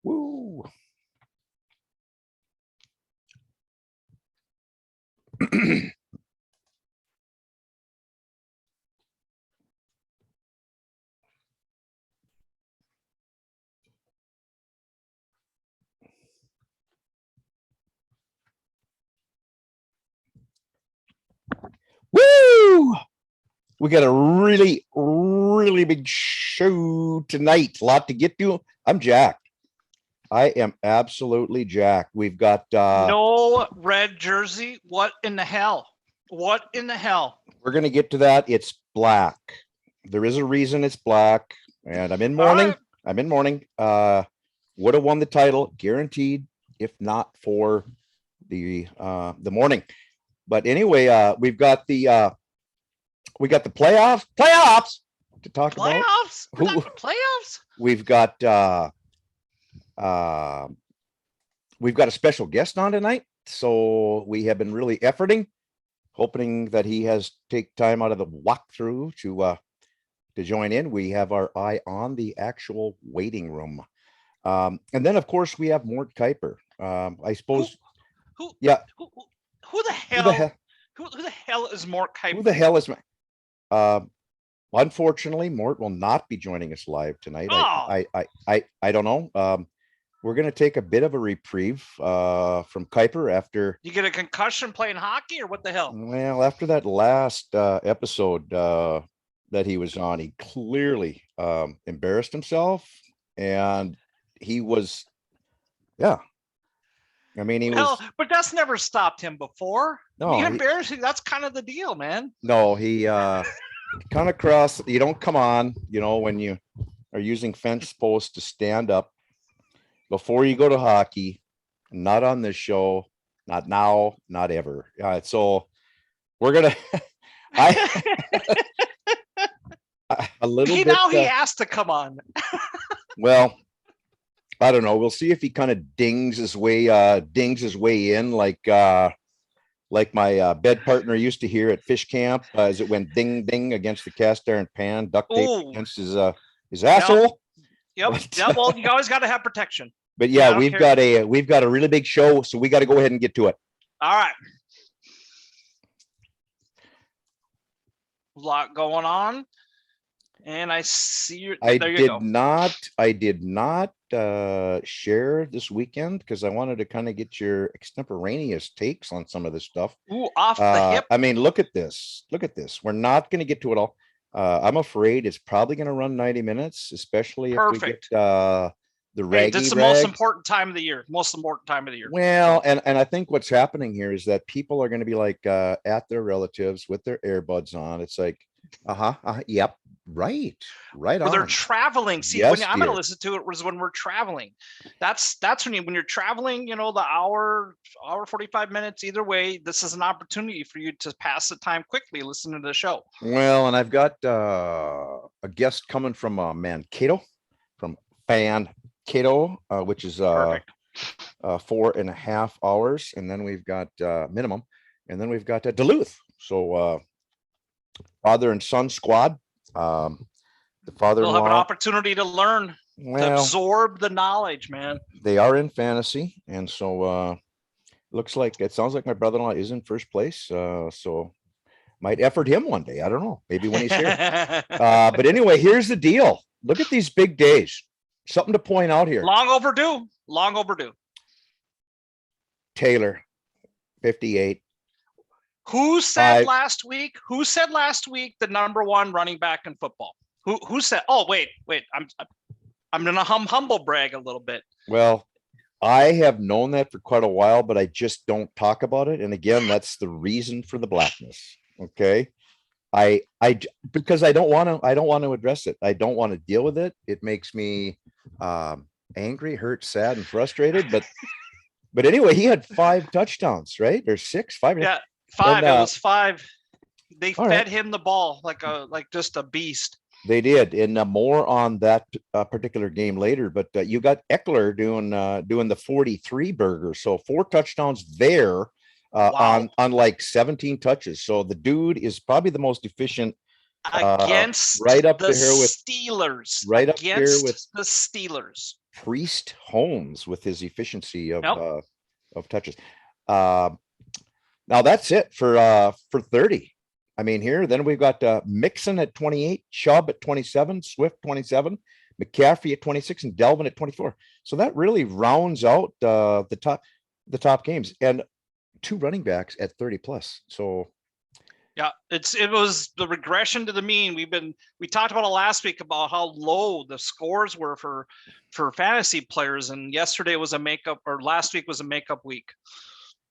Woo. Woo! We got a really, really big show tonight. A lot to get to. I'm jacked. I am absolutely jacked. We've got no red jersey. What in the hell? What in the hell? We're gonna get to that. It's black. There is a reason it's black, and I'm in mourning. Right. I'm in mourning. Would have won the title, guaranteed, if not for the morning. But anyway, we've got the playoffs to talk about. Playoffs. We've got a special guest on tonight, so we have been really efforting, hoping that he has take time out of the walkthrough to join in. We have our eye on the actual waiting room, and then of course we have Mort Kuiper. I suppose. Who the hell is Mort Kuiper? Who the hell is unfortunately, Mort will not be joining us live tonight. Oh. I don't know. We're going to take a bit of a reprieve from Kuiper after. You get a concussion playing hockey, or what the hell? Well, after that last episode that he was on, he clearly embarrassed himself, and he was, yeah. I mean, he was. But that's never stopped him before. No, embarrassing. That's kind of the deal, man. No, he kind of cross. You don't come on, when you are using fence posts to stand up before you go to hockey. Not on this show. Not now. Not ever. So we're gonna. A little bit. Now he has to come on. Well. I don't know. We'll see if he kind of dings his way in like my bed partner used to hear at fish camp as it went ding ding against the cast iron pan, duct tape against his asshole. Yep. Yeah. Well, you always got to have protection. But yeah, we've got a really big show, so we got to go ahead and get to it. All right. A lot going on. And I see you. I did not share this weekend because I wanted to kind of get your extemporaneous takes on some of this stuff. Ooh, off the hip. I mean, look at this. We're not going to get to it all. I'm afraid it's probably going to run 90 minutes, especially if we get the raggy. That's the most important time of the year. Well, and I think what's happening here is that people are going to be like at their relatives with their earbuds on. It's like, yep. Right on. They're traveling. See, yes, I'm going to listen to it was when we're traveling. That's when you're traveling, the hour 45 minutes, either way, this is an opportunity for you to pass the time quickly, listening to the show. Well, and I've got a guest coming from Mankato, which is 4.5 hours. And then we've got minimum. And then we've got Duluth. So father and son squad. The father-in-law will have an opportunity to learn, to absorb the knowledge, man. They are in fantasy, and so it sounds like my brother-in-law is in first place. So might effort him one day. I don't know, maybe when he's here. But anyway, here's the deal. Look at these big days. Something to point out here. Long overdue. Taylor, 58. Who said last week the number one running back in football? Who said? Oh, wait. I'm gonna humble brag a little bit. Well, I have known that for quite a while, but I just don't talk about it. And again, that's the reason for the blackness. Okay, because I don't want to address it. I don't want to deal with it. It makes me angry, hurt, sad, and frustrated. But anyway, he had 5 touchdowns, right? Or 6, 5. Yeah. 5. It was 5. They fed him the ball like just a beast. They did, and more on that particular game later. But you got Eckler doing the 43 burger, so 4 touchdowns there. Wow. on like 17 touches. So the dude is probably the most efficient Against right up the there with Steelers. right up there with Against the Steelers. Priest Holmes with his efficiency Yep. of touches. Now that's it for 30. I mean, here then we've got Mixon at 28, Chubb at 27, Swift 27, McCaffrey at 26, and Delvin at 24. So that really rounds out the top games, and 2 running backs at 30 plus. So Yeah, it was the regression to the mean. We talked about it last week about how low the scores were for fantasy players, and yesterday was a makeup, or last week was a makeup week.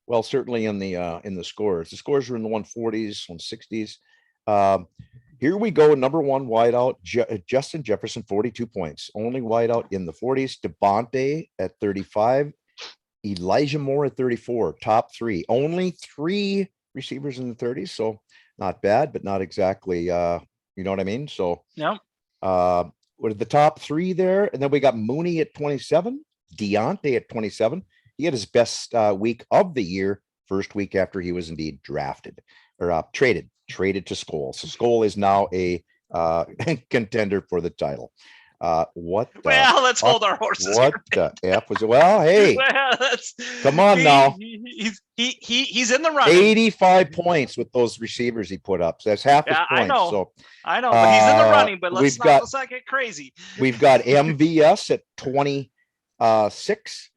well, certainly in the scores. The scores were in the 140s, 160s. Here we go. Number 1 wideout, Justin Jefferson, 42 points. Only wideout in the 40s. Devontae at 35. Elijah Moore at 34. Top 3. Only 3 receivers in the 30s. So not bad, but not exactly, you know what I mean? So, yeah. What are the top 3 there? And then we got Mooney at 27. Deontay at 27. He had his best week of the year, first week after he was indeed drafted or traded to Skol. So Skol is now a contender for the title. Let's hold our horses. What the F was it? Well, hey, come on now. He's in the running. 85 points with those receivers he put up. So that's half his points. I know, but he's in the running. But let's not get crazy. We've got MVS at 26.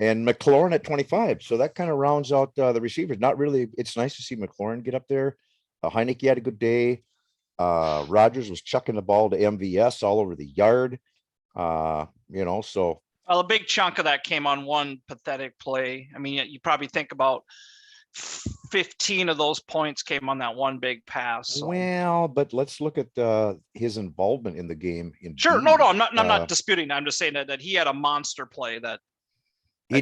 And McLaurin at 25. So that kind of rounds out the receivers. Not really. It's nice to see McLaurin get up there. Heineke had a good day. Rodgers was chucking the ball to MVS all over the yard. So. Well, a big chunk of that came on one pathetic play. I mean, you probably think about 15 of those points came on that one big pass. So. Well, but let's look at his involvement in the game. Sure. No, I'm not disputing. I'm just saying that he had a monster play that. He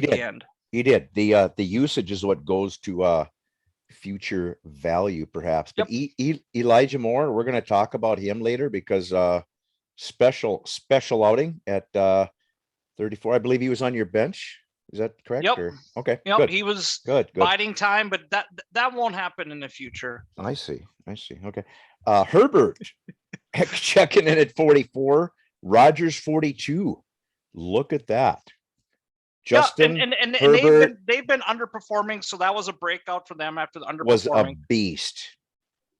did. The usage is what goes to future value, perhaps. But Elijah Moore, we're going to talk about him later because special outing at 34. I believe he was on your bench. Is that correct? Yep. Okay. Yep. Good. He was good. Biding time, but that won't happen in the future. I see. Okay. Herbert checking in at 44. Rodgers 42. Look at that. Justin and they've been underperforming, so that was a breakout for them after the underperforming. Was a beast.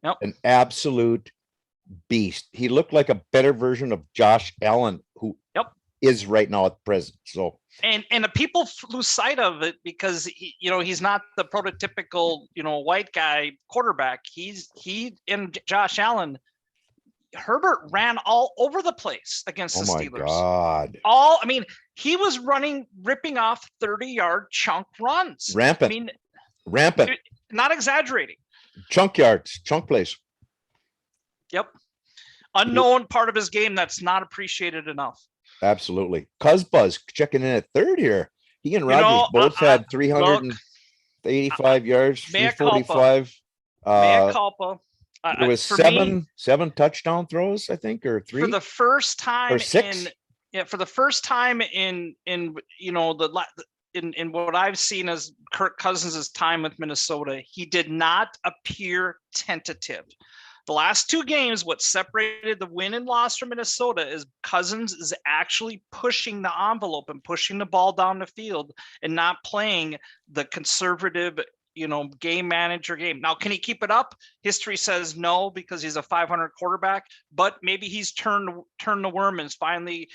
Yep. An absolute beast. He looked like a better version of Josh Allen, who is right now at present. So and the people lose sight of it because he's not the prototypical white guy quarterback. He and Josh Allen. Herbert ran all over the place against the Steelers. Oh my God. He was ripping off 30-yard chunk runs. Rampant. Not exaggerating. Chunk yards, chunk plays. Yep. Unknown part of his game that's not appreciated enough. Absolutely. Cuzbuzz checking in at 3rd here. He and Rodgers both had 385 yards, 345. Mea culpa. There was seven touchdown throws, I think, or 3 for the first time or 6. For the first time in what I've seen as Kirk Cousins' time with Minnesota, he did not appear tentative. The last 2 games, what separated the win and loss from Minnesota is Cousins is actually pushing the envelope and pushing the ball down the field and not playing the conservative game manager game. Now, can he keep it up? History says no, because he's a 500 quarterback, but maybe he's turned the worm and is finally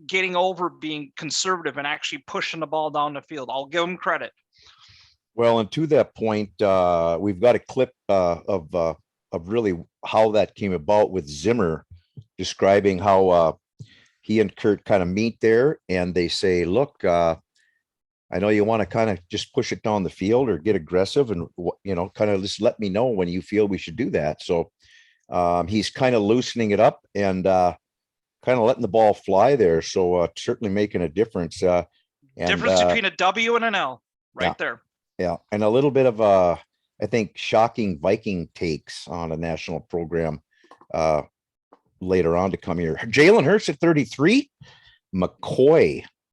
getting over being conservative and actually pushing the ball down the field. I'll give him credit. Well, and to that point, we've got a clip of really how that came about with Zimmer describing how he and Kurt kind of meet there and they say, look, I know you want to kind of just push it down the field or get aggressive and, kind of just let me know when you feel we should do that. So he's kind of loosening it up and kind of letting the ball fly there. So certainly making a difference. Difference between a W and an L there. Yeah. And a little bit of, I think, shocking Viking takes on a national program later on to come here. Jalen Hurts at 33.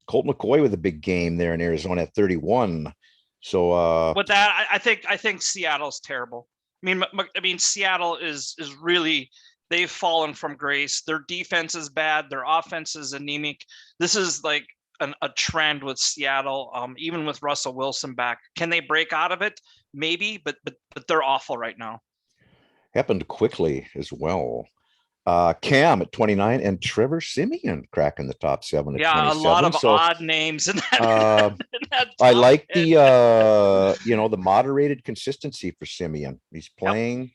Colt McCoy with a big game there in Arizona at 31. So with that, I think Seattle's terrible. I mean, Seattle is really, they've fallen from grace. Their defense is bad. Their offense is anemic. This is like a trend with Seattle. Even with Russell Wilson back, can they break out of it? Maybe, but they're awful right now. happened quickly as well. Cam at 29 and Trevor Siemian cracking the top 7 at 27. A lot of odd names in that. In that I like the the moderated consistency for Siemian. He's playing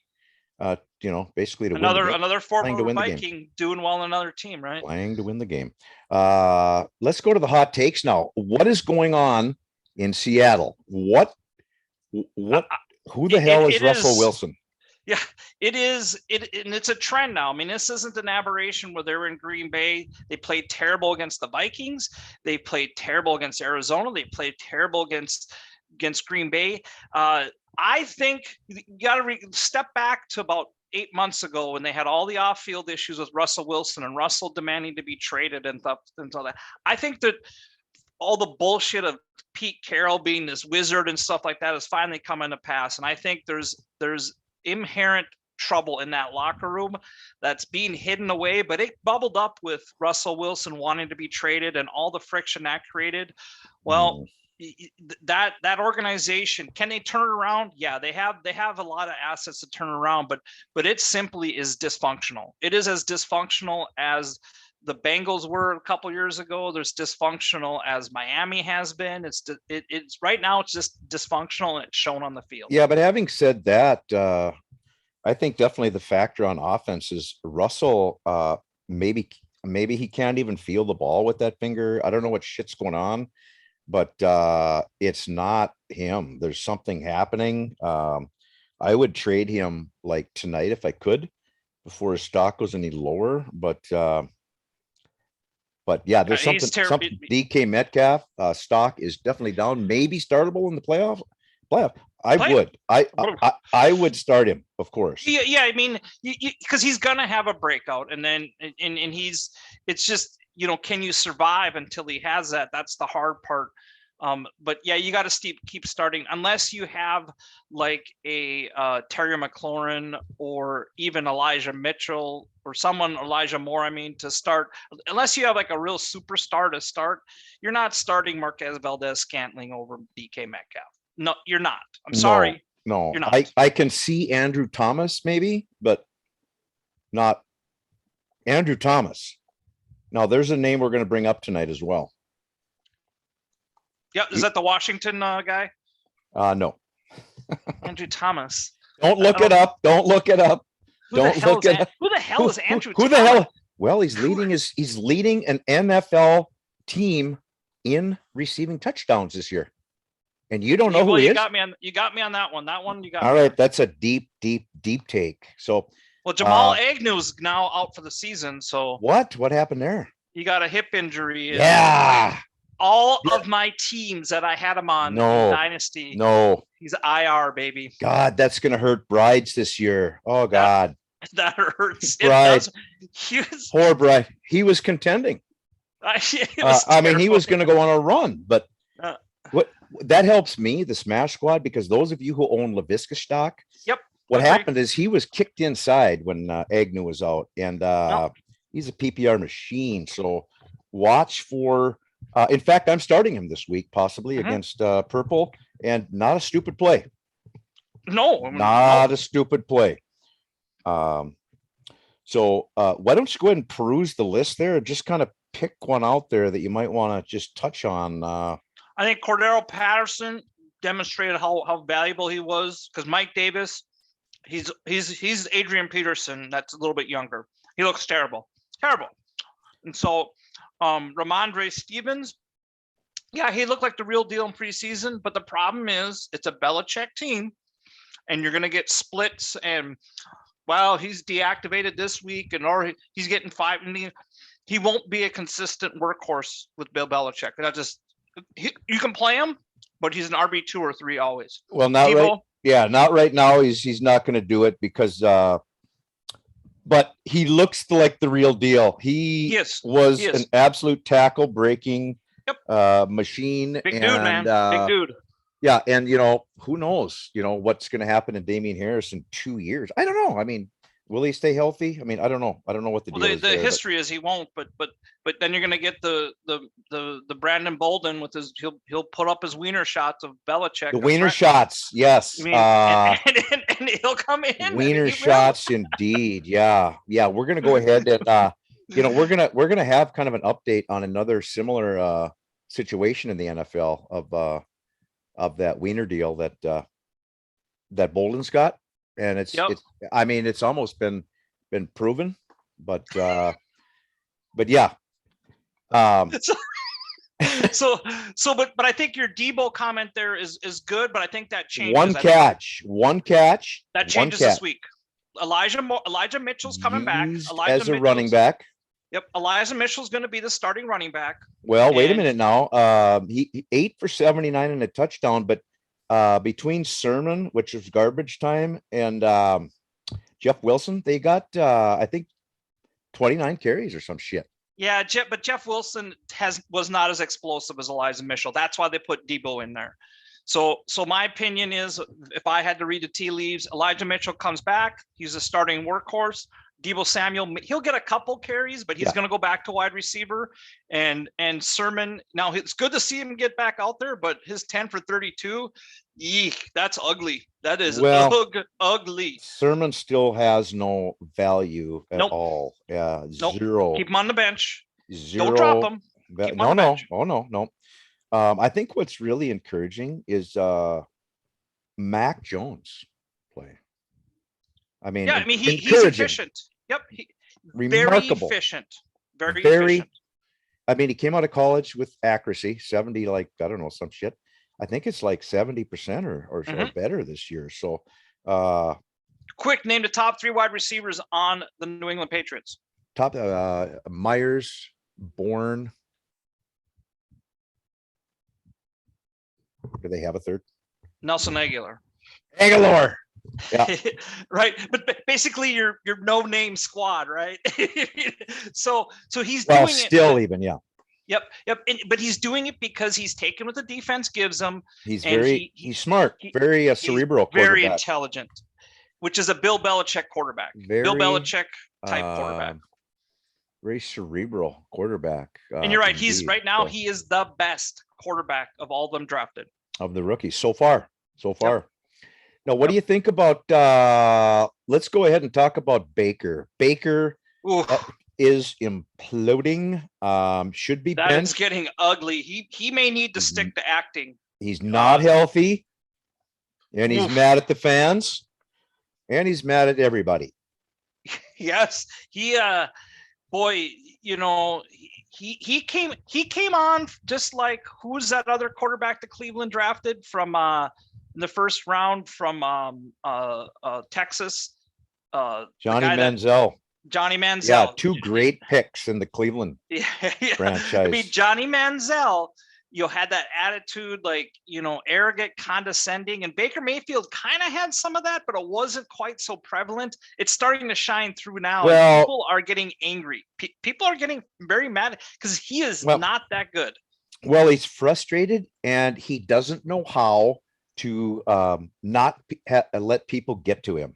basically to another former Viking doing well on another team, right? Playing to win the game. Let's go to the hot takes now. What is going on in Seattle? Who the hell is Russell Wilson? Yeah, it is. And it's a trend now. I mean, this isn't an aberration where they were in Green Bay. They played terrible against the Vikings. They played terrible against Arizona. They played terrible against Green Bay. I think you got to step back to about 8 months ago when they had all the off-field issues with Russell Wilson and Russell demanding to be traded and stuff and all that. I think that all the bullshit of Pete Carroll being this wizard and stuff like that is finally coming to pass. And I think there's inherent trouble in that locker room that's being hidden away, but it bubbled up with Russell Wilson wanting to be traded and all the friction that created. Well, that organization, can they turn it around? Yeah, they have a lot of assets to turn around, but it simply is dysfunctional. It is as dysfunctional as the Bengals were a couple years ago. There's dysfunctional as Miami has been. It's right now it's just dysfunctional, and it's shown on the field. Yeah, but having said that, I think definitely the factor on offense is Russell. Maybe he can't even feel the ball with that finger. I don't know what shit's going on, but it's not him. There's something happening. I would trade him like tonight if I could before his stock goes any lower. But yeah, there's something. DK Metcalf stock is definitely down. Maybe startable in the playoff. I would start him, of course. Yeah. I mean, because he's gonna have a breakout, and then it's just can you survive until he has that? That's the hard part. But yeah, you got to keep starting unless you have like a Terry McLaurin or even Elijah Mitchell or Elijah Moore. I mean, to start, unless you have like a real superstar to start, you're not starting Marquez Valdez-Scantling over DK Metcalf. No, you're not. I'm sorry. No, you're not. I can see Andrew Thomas maybe, but not Andrew Thomas. Now, there's a name we're going to bring up tonight as well. Yeah, is that the Washington guy? No. Andrew Thomas. Don't look it up. Don't look it up. Don't look it up. Who the hell is Andrew Thomas? Who the hell? Well, he's leading an NFL team in receiving touchdowns this year. And you don't know who he is? You got me on that one. That one you got. All right, that's a deep take. So Jamal Agnew's now out for the season. So what happened there? He got a hip injury. Yeah. All of my teams that I had him on in Dynasty. No. He's IR, baby. God, that's gonna hurt Brides this year. Oh God. That hurts. Bride. Poor Bride. He was contending. He was gonna go on a run, but what that helps me, the Smash Squad, because those of you who own LaVisca stock, what happened is he was kicked inside when Agnew was out, and he's a PPR machine. So watch for. In fact, I'm starting him this week, possibly against Purple, and not a stupid play. Not a stupid play. So why don't you go ahead and peruse the list there and just kind of pick one out there that you might want to just touch on. I think Cordero Patterson demonstrated how valuable he was, because Mike Davis, he's Adrian Peterson. That's a little bit younger. He looks terrible. And so Ramondre Stevens, yeah, he looked like the real deal in preseason, but the problem is it's a Belichick team, and you're going to get splits, and he's deactivated this week, or he's getting 5. He won't be a consistent workhorse with Bill Belichick. You can play him, but he's an RB2 or 3 always. Well, not right now. He's not going to do it because but he looks like the real deal. He was an absolute tackle breaking machine. Big dude, man. Big dude. Yeah, and who knows, what's going to happen to Damian Harris in 2 years? I don't know. I mean, will he stay healthy? I mean, I don't know. I don't know what the Well, deal the is there. history is he won't, but then you're gonna get the Brandon Bolden with his he'll put up his wiener shots of Belichick. The wiener shots, yes. I mean, and he'll come in. Wiener shots, indeed. Yeah, yeah. We're gonna go ahead and we're gonna have kind of an update on another similar situation in the NFL of that wiener deal that Bolden's got, and it's I mean, it's almost been proven, but yeah. So but I think your Debo comment there is good, but I think that changes. One catch that changes this week. Elijah Mitchell's coming back as a running back. Yep, Elijah Mitchell's going to be the starting running back. Well, wait a minute now. He 8 for 79 and a touchdown, but between Sermon, which was garbage time, and Jeff Wilson, they got I think 29 carries or some shit. Yeah, but Jeff Wilson was not as explosive as Elijah Mitchell. That's why they put Debo in there. So my opinion is, if I had to read the tea leaves, Elijah Mitchell comes back. He's a starting workhorse. Debo Samuel, he'll get a couple carries, but he's going to go back to wide receiver. And Sermon, now it's good to see him get back out there, but his 10 for 32, eek, that's ugly. That is ugly. Sermon still has no value at all. Yeah, zero. Keep him on the bench. Zero. Don't drop him. No. Oh, no. I think what's really encouraging is Mac Jones play. I mean, yeah, I mean he's efficient. Yep, remarkable. Very efficient. Very efficient. I mean, he came out of college with accuracy, 70, like, I don't know, some shit. I think it's like 70% or better this year. So quick, name the top 3 wide receivers on the New England Patriots. Top Myers, Bourne. Do they have a third? Nelson Aguilar. Yeah. Right, but basically your no-name squad, right? so he's doing it. Even, yeah. Yep. But he's doing it because he's taken what the defense gives him. He's he's smart, very cerebral, very intelligent, which is a Bill Belichick quarterback. Bill Belichick type quarterback. Very cerebral quarterback. And you're right. He's right now. He is the best quarterback of all of them drafted. Of the rookies so far. Yep. Now, what do you think about? Let's go ahead and talk about Baker. Baker is imploding. Should be benched. That's getting ugly. He may need to stick to acting. He's not healthy, and he's mad at the fans, and he's mad at everybody. Yes, he he came on just like, who's that other quarterback that Cleveland drafted from in the first round from Texas? Johnny Manziel. Johnny Manziel. Yeah, 2 great picks in the Cleveland franchise. I mean, Johnny Manziel, had that attitude, like, arrogant, condescending, and Baker Mayfield kind of had some of that, but it wasn't quite so prevalent. It's starting to shine through now. Well, people are getting angry. People are getting very mad because he is not that good. Well, he's frustrated, and he doesn't know how to not let people get to him.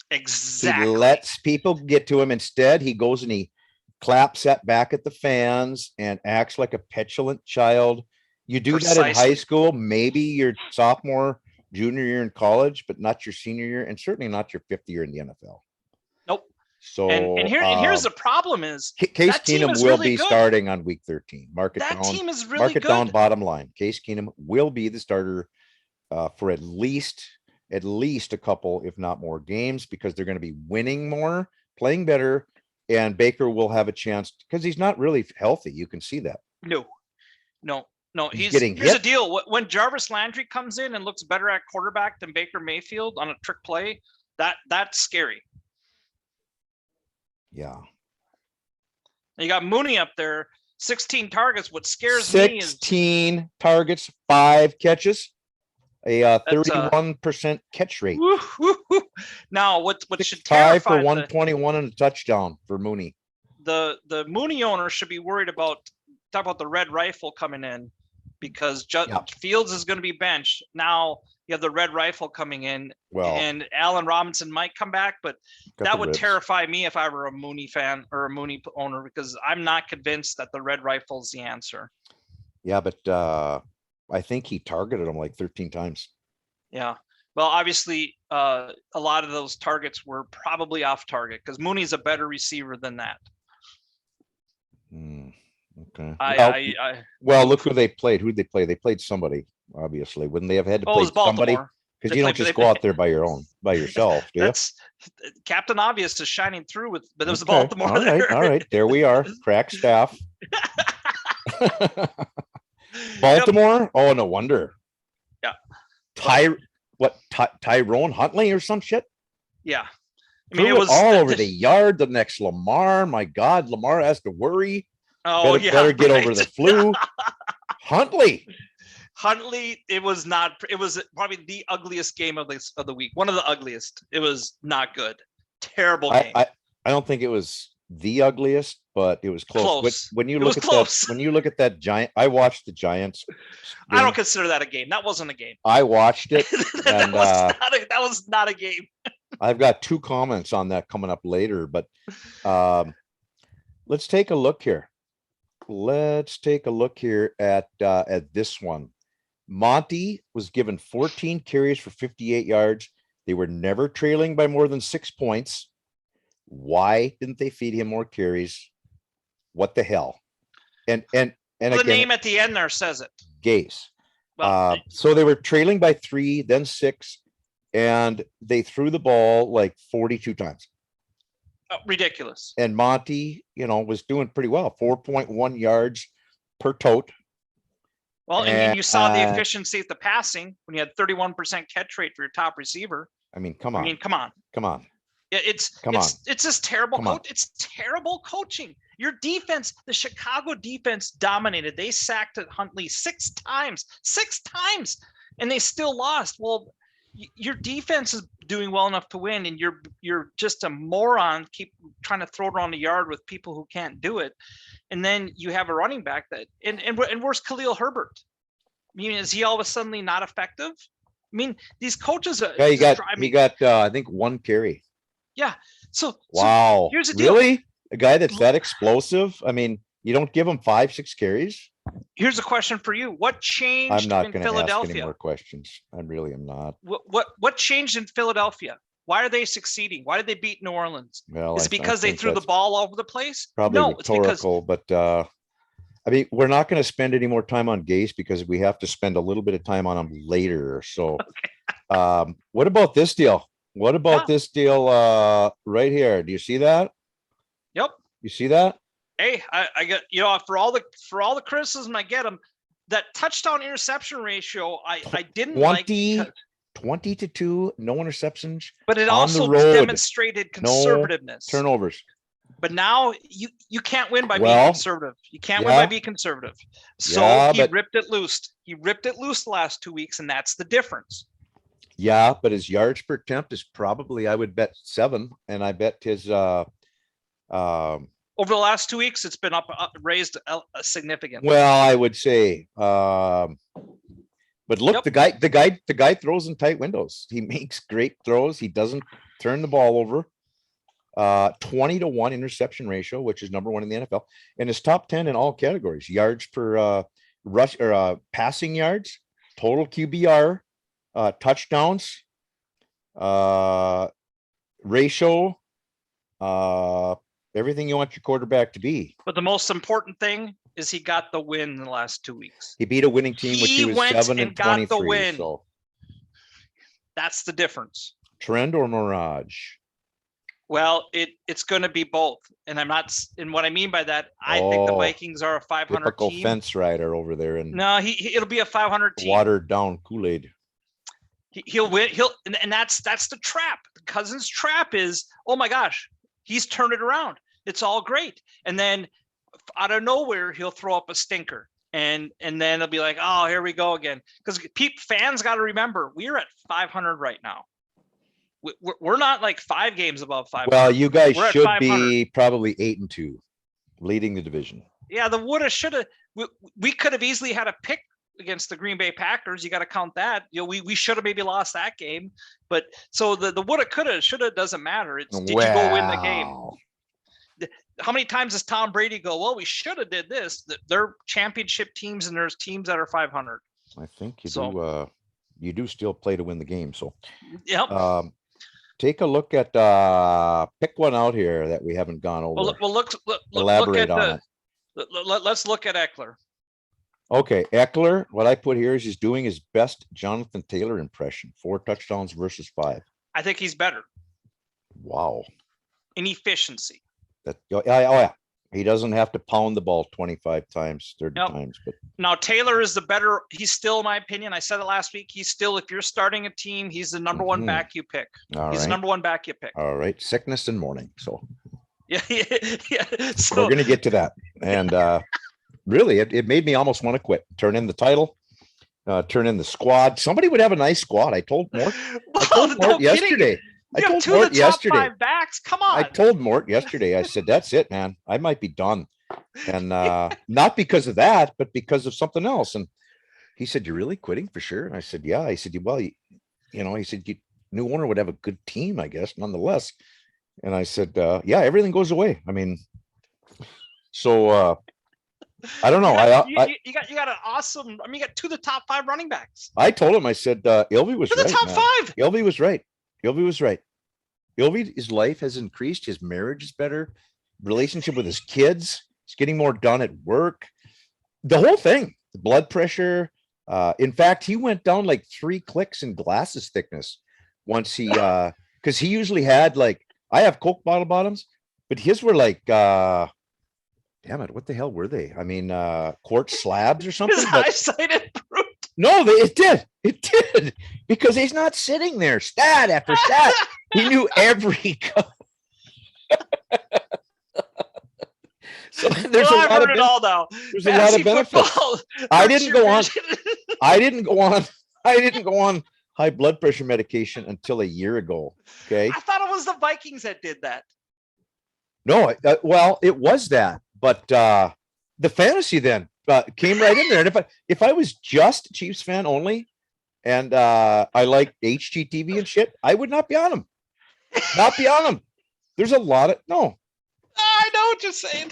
Exactly. He lets people get to him. Instead, he goes and he claps back at the fans and acts like a petulant child. You do that in high school, maybe your sophomore, junior year in college, but not your senior year, and certainly not your 5th year in the NFL. Nope. So and here's the problem is Case Keenum will be starting on week 13. Mark it down. That team is really Mark it good. Down. Bottom line, Case Keenum will be the starter for at least a couple, if not more, games, because they're going to be winning more, playing better, and Baker will have a chance because he's not really healthy. You can see that. No. Here's getting the deal. When Jarvis Landry comes in and looks better at quarterback than Baker Mayfield on a trick play, that's scary. Yeah. You got Mooney up there, 16 targets. What scares me is 16 targets, 5 catches, a 31% catch rate. Now, what should terrify 5 for 121 and a touchdown for Mooney. The Mooney owner should be worried about the red rifle coming in. because Yeah. Fields is going to be benched. Now you have the red rifle coming in, Well, and Allen Robinson might come back, but got that the would ribs. terrify me if I were a Mooney fan or a Mooney owner, because I'm not convinced that the red rifle is the answer. Yeah, but I think he targeted him like 13 times. Yeah. Well, obviously, a lot of those targets were probably off target because Mooney's a better receiver than that. Okay. Well, Look who they played. Who'd they play? They played somebody, obviously. Wouldn't they have had to it play was somebody? Baltimore. Because you don't just go out there by yourself, do you? That's Captain Obvious is shining through but it was Okay. Baltimore. All right. All right. There we are. Crack staff. Baltimore? Yep. Oh, no wonder. Yeah. Tyrone Huntley or some shit? Yeah. I mean, it was all over the yard. The next Lamar. My God, Lamar has to worry. Oh, better get over the flu. Huntley, it was probably the ugliest game of the week. One of the ugliest. It was not good. Terrible game. I don't think it was the ugliest, but it was close. When you look at that Giant, I watched the Giants game. I don't consider that a game. That wasn't a game. I watched it. that was not a game. I've got 2 comments on that coming up later, but let's take a look here. Let's take a look here at this one. Monty was given 14 carries for 58 yards. They were never trailing by more than 6 points. Why didn't they feed him more carries? What the hell? And the again, name at the end there says it. Gase. Well, so they were trailing by 3, then 6, and they threw the ball like 42 times. Ridiculous. And Monty, was doing pretty well. 4.1 yards per tote. Well, and you saw the efficiency at the passing when you had 31% catch rate for your top receiver. I mean, come on. Yeah, it's just terrible. It's terrible coaching. Your defense, the Chicago defense dominated. They sacked Huntley 6 times, and they still lost. Well, your defense is doing well enough to win, and you're just a moron. Keep trying to throw it around the yard with people who can't do it, and then you have a running back that and where's Khalil Herbert? I mean, is he all of a sudden not effective? I mean, these coaches. Yeah, he got I think 1 carry. Yeah. So wow. So here's the deal. Really? A guy that's that explosive? I mean, you don't give him 5-6 carries? Here's a question for you. What changed I'm not in going to Philadelphia? ask any more questions. I really am not. What changed in Philadelphia? Why are they succeeding? Why did they beat New Orleans? Well, is it because they threw the ball over the place? Probably no, rhetorical, but I mean, we're not going to spend any more time on Gase because we have to spend a little bit of time on him later. So what about this deal? This deal right here? Do you see that? Yep. You see that? Hey, I get, for all the criticism I get him, that touchdown interception ratio, I didn't 20 to 2, no interceptions. But it also demonstrated conservativeness. No turnovers. But now you can't win by being conservative. You can't win by being conservative. So he ripped it loose. He ripped it loose the last 2 weeks, and that's the difference. Yeah, but his yards per attempt is probably, I would bet 7, and I bet his over the last 2 weeks, it's been raised significantly. Well, I would say, but look, the guy throws in tight windows. He makes great throws. He doesn't turn the ball over. 20 to 1 interception ratio, which is number 1 in the NFL, and his top 10 in all categories: yards per rush or passing yards, total QBR, touchdowns, ratio, everything you want your quarterback to be. But the most important thing is he got the win in the last 2 weeks. He beat a winning team, which he was 7-23. Got the win. So that's the difference. Trend or mirage? Well, it's going to be both, and I'm not. And what I mean by that, I think the Vikings are a 500 typical team. Fence rider over there, and no, it'll be a 500 team. Watered down Kool-Aid. He'll win. And that's the trap. The Cousins trap is, oh my gosh, he's turned it around. It's all great, and then out of nowhere he'll throw up a stinker, and then it'll be like, oh, here we go again. Because fans got to remember, we're at 500 right now. We're not like 5 games above 500. Well, you guys should be probably 8-2, leading the division. Yeah, the woulda, shoulda. We could have easily had a pick against the Green Bay Packers. You got to count that. We should have maybe lost that game. But so the woulda, coulda, shoulda doesn't matter. It's did you go win the game? How many times does Tom Brady go, well, we should have did this? They're championship teams and there's teams that are 500. I think you do still play to win the game. So yep. Take a look at pick one out here that we haven't gone over. Well, elaborate on it. Let's look at Eckler. Okay, Eckler, what I put here is he's doing his best Jonathan Taylor impression. 4 touchdowns versus 5. I think he's better. Wow. In efficiency. Yeah. He doesn't have to pound the ball 25 times, 30 times. But now Taylor is the better. He's still, in my opinion, I said it last week. He's still, if you're starting a team, he's the number one back you pick. He's the number one back you pick. All right. Sickness and mourning. So yeah. So we're going to get to that. And really, it made me almost want to quit. Turn in the title, turn in the squad. Somebody would have a nice squad. I told Mort yesterday. I told Mort yesterday. 5 backs. Come on. I told Mort yesterday. I said, "That's it, man. I might be done," and not because of that, but because of something else. And he said, "You're really quitting for sure?" And I said, "Yeah." I said, "Well, he said, new owner would have a good team, I guess, nonetheless." And I said, "Yeah, everything goes away. I mean, so I don't know. You got an awesome. I mean, you got 2 of the top 5 running backs. I told him. I said, "Ilvy was right. The top 5. Ilvy was right. Ilvy was right. Ilvy, his life has increased. His marriage is better. Relationship with his kids. He's getting more done at work. The whole thing. The blood pressure. In fact, he went down like 3 clicks in glasses thickness once he because he usually had like I have Coke bottle bottoms, but his were like damn it, what the hell were they? I mean, quartz slabs or something. His eyesight improved. No, it did because he's not sitting there stat after stat. He knew every. So there's a lot of it all now. There's a lot of benefits. I didn't go on high blood pressure medication until a year ago. Okay, I thought it was the Vikings that did that. No, well, it was that, but the fantasy then came right in there. And if I was just a Chiefs fan only, and I like HGTV and shit, I would not be on them. Not be on them. There's a lot of no. I know what you're saying.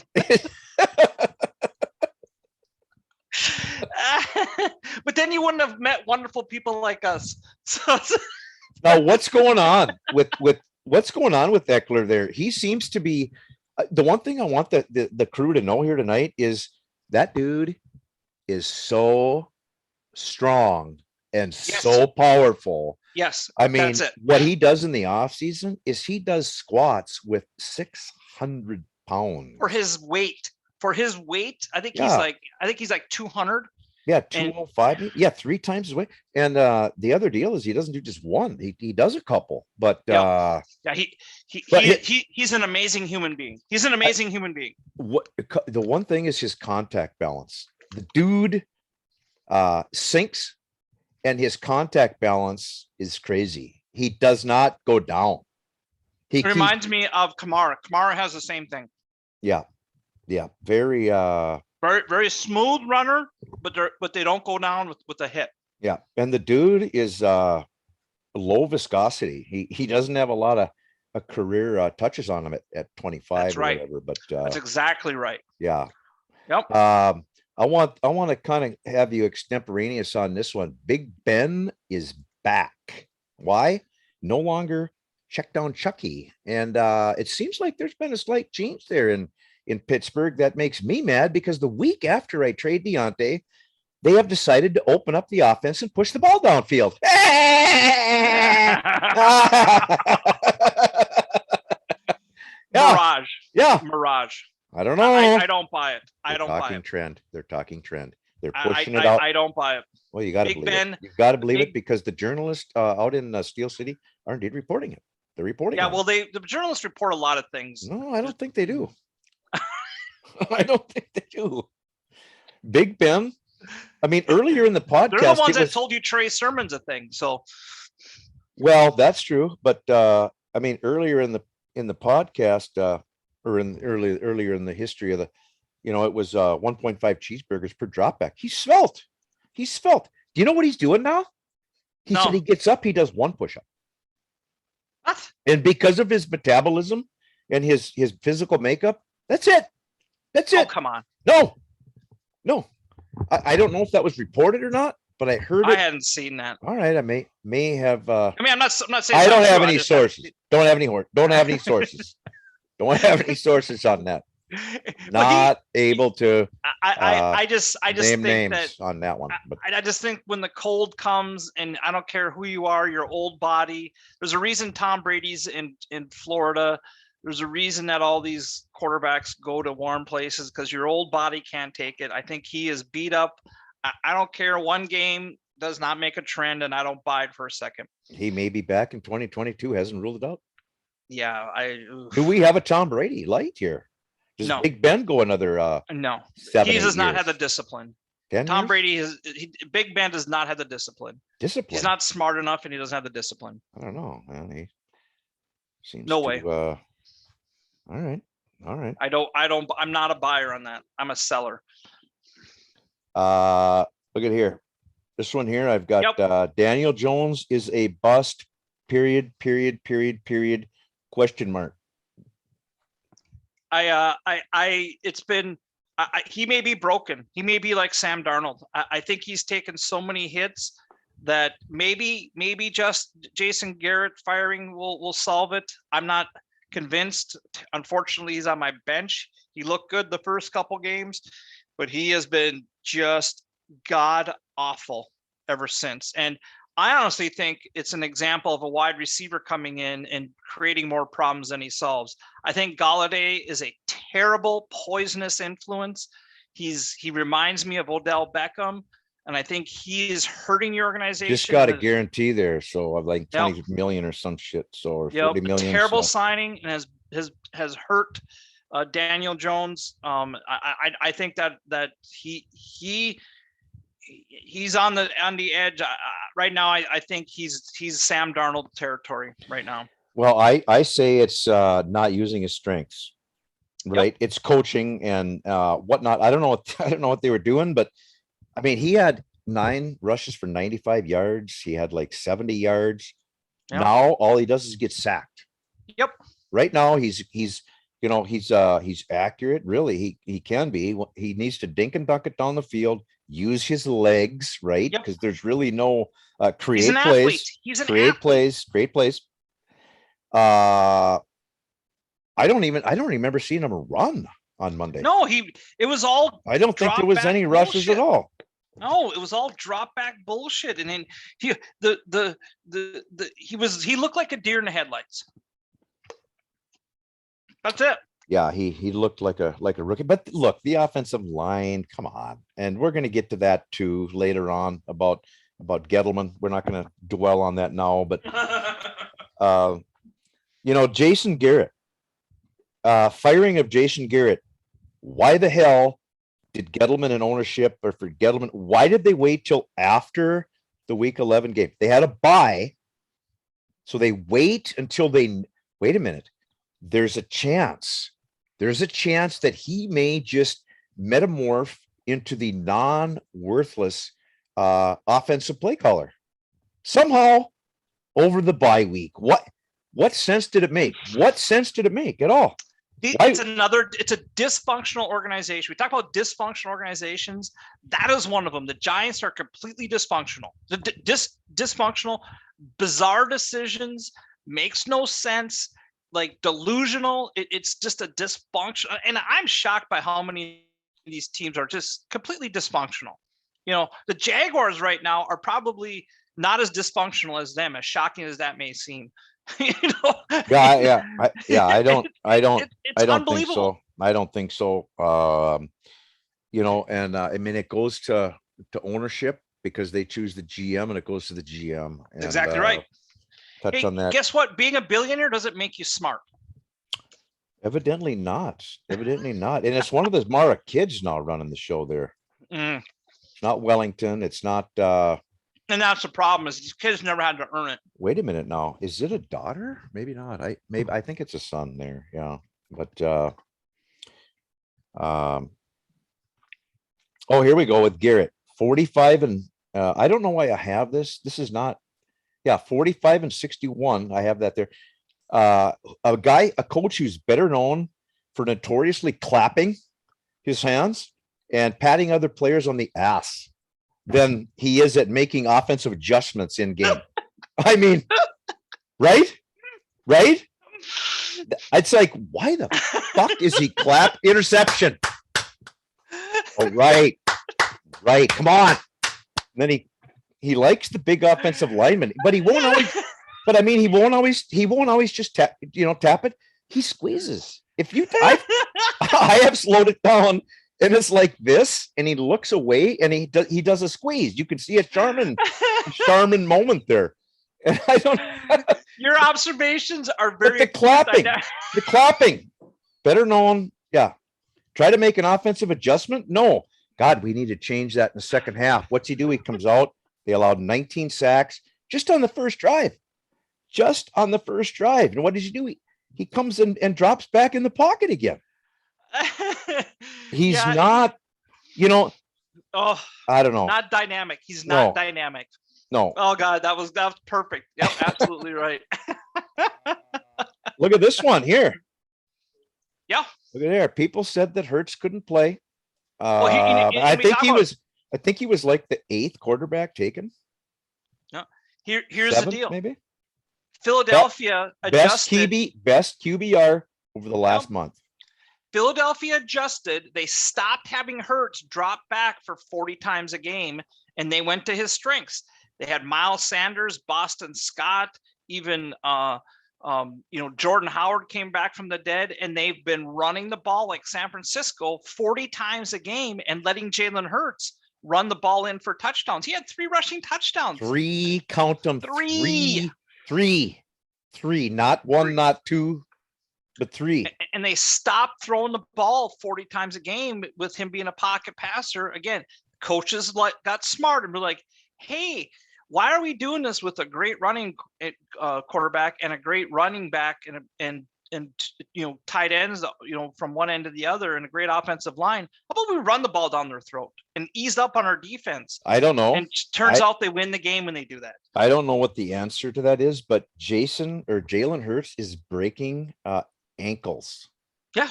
But then you wouldn't have met wonderful people like us. So now, what's going on with Eckler there? He seems to be the one thing I want the crew to know here tonight is that dude is so strong and so powerful. Yes. I mean, what he does in the off season is he does squats with 600 pounds for his weight. I think he's like 200. Yeah, 205. Yeah, 3 times his weight. And the other deal is he doesn't do just one. He does a couple. But he's an amazing human being. He's an amazing human being. What the one thing is his contact balance. The dude sinks, and his contact balance is crazy. He does not go down. It reminds me of Kamara. Kamara has the same thing. Yeah. Very very smooth runner, but they don't go down with the hip. Yeah, and the dude is low viscosity. He doesn't have a lot of career touches on him at 25. That's right. Whatever, but that's exactly right. Yeah. Yep. I want to kind of have you extemporaneous on this one. Big Ben is back. Why? No longer check down Chucky, and it seems like there's been a slight change there in Pittsburgh that makes me mad because the week after I trade Deontay, they have decided to open up the offense and push the ball downfield. Mirage. Yeah. Mirage. I don't know. I don't buy it. They're talking trend. They're pushing it out. I don't buy it. Well, you got to believe it. You've got to believe it because the journalists out in Steel City are indeed reporting it. They're reporting. Yeah, well, the journalists report a lot of things. No, I don't think they do. I don't think they do. Big Ben. I mean, earlier in the podcast, they're the ones that told you Trey Sermon's a thing. So, well, that's true. But I mean, earlier in the podcast, or earlier in the history of the, it was 1.5 cheeseburgers per dropback. He's svelte. He's svelte. Do you know what he's doing now? He No. said he gets up, he does one push-up. What? And because of his metabolism and his physical makeup, that's it. That's Oh, it. come on. No. I don't know if that was reported or not, but I heard I it. hadn't seen that. All right, I may have. I mean, I'm not saying I it's don't not have true, I any just sources. Don't have any sources. Don't have any sources on that. Not able to I just name think that names on that one. But I just think when the cold comes, and I don't care who you are, your old body. There's a reason Tom Brady's in Florida. There's a reason that all these quarterbacks go to warm places, because your old body can't take it. I think he is beat up. I don't care. One game does not make a trend, and I don't buy it for a second. he may be back in 2022. Hasn't ruled it out. Yeah, Do we have a Tom Brady light here? Does No. Big Ben go another no. 7, He 8 does not years? have the discipline. 10 Tom years? Brady has. Big Ben does not have the discipline. Discipline. He's not smart enough, and he doesn't have the discipline. I don't know, man. He seems No to, way. all right. I'm not a buyer on that. I'm a seller. Look at here. This one here, I've got Daniel Jones is a bust. Period. Question mark. He may be broken. He may be like Sam Darnold. I think he's taken so many hits that maybe just Jason Garrett firing will solve it. I'm not convinced. Unfortunately, he's on my bench. He looked good the first couple games, but he has been just god awful ever since. And I honestly think it's an example of a wide receiver coming in and creating more problems than he solves. I think Galladay is a terrible, poisonous influence. He reminds me of Odell Beckham, and I think he is hurting your organization. Just got a guarantee there, so of like 20 million or some shit. So or 40 million. Terrible signing, and has hurt Daniel Jones. I think that he's on the edge right now. I think he's Sam Darnold territory right now. Well, I say it's not using his strengths, right? It's coaching and whatnot. I don't know what they were doing, but I mean, he had 9 rushes for 95 yards. He had like 70 yards. Yep. Now all he does is get sacked. Yep. Right now he's accurate. Really, he can be. He needs to dink and dunk it down the field. Use his legs, right? Because there's really no create plays. He's an create athlete. Create plays. I don't remember seeing him run on Monday. No, it was all. I don't think there was any rushes at all. No, it was all drop back bullshit. And then he looked like a deer in the headlights. That's it. Yeah, he looked like a rookie. But look, the offensive line, come on. And we're going to get to that too later on about Gettleman. We're not going to dwell on that now, but Jason Garrett, firing of Jason Garrett. Why the hell did Gettleman and ownership, or for Gettleman, why did they wait till after the week 11 game? They had a bye. So they wait until wait a minute. There's a chance that he may just metamorph into the non-worthless offensive play caller somehow over the bye week. What sense did it make? What sense did it make at all? It's a dysfunctional organization. We talk about dysfunctional organizations. That is one of them. The Giants are completely dysfunctional. Dysfunctional, bizarre decisions, makes no sense. Like delusional. It's just a dysfunction. And I'm shocked by how many of these teams are just completely dysfunctional. The Jaguars right now are probably not as dysfunctional as them, as shocking as that may seem. I don't think so. I don't think so. And I mean, it goes to ownership because they choose the GM, and it goes to the GM. And, exactly right. Touch on that. Guess what? Being a billionaire doesn't make you smart. Evidently not. And it's one of those Mara kids now running the show there. It's not Wellington. It's not. And that's the problem, is these kids never had to earn it. Wait a minute now. Is it a daughter? Maybe not. I think it's a son there. Yeah. But here we go with Garrett. 45 and I don't know why I have this. This is not, 45 and 61. I have that there. A coach who's better known for notoriously clapping his hands and patting other players on the ass than he is at making offensive adjustments in game. I mean, right? Right? It's like, why the fuck is he clap interception? Oh, right. Right. Come on. And then he likes the big offensive lineman, but he won't always, but I mean, he won't always just tap it. He squeezes. I have slowed it down and it's like this, and he looks away and he does a squeeze. You can see a Charmin moment there. And I don't, your observations are very, but the clapping, better known. Yeah. Try to make an offensive adjustment. No, God, we need to change that in the second half. What's he do? He comes out. They allowed 19 sacks just on the first drive. And what does he do? He comes in and drops back in the pocket again. He's not, oh, I don't know. Not dynamic. He's not dynamic. No. Oh God, that was perfect. Yep, absolutely right. Look at this one here. Yeah. Look at there. People said that Hurts couldn't play. Well, I think he was like the 8th quarterback taken. No. Here's 7th, the deal. maybe Philadelphia adjusted. Best QBR over the last month. Philadelphia adjusted. They stopped having Hurts drop back for 40 times a game, and they went to his strengths. They had Miles Sanders, Boston Scott, even Jordan Howard came back from the dead, and they've been running the ball like San Francisco 40 times a game and letting Jalen Hurts run the ball in for touchdowns. He had 3 rushing touchdowns. 3, count them. 3. 3, not 1, not 2, but 3. And they stopped throwing the ball 40 times a game with him being a pocket passer. Again, coaches got smart and were like, hey, why are we doing this with a great running quarterback and a great running back and tight ends, from one end to the other, and a great offensive line? How about we run the ball down their throat and ease up on our defense? I don't know. And turns out they win the game when they do that. I don't know what the answer to that is, but Jalen Hurts is breaking ankles. Yeah.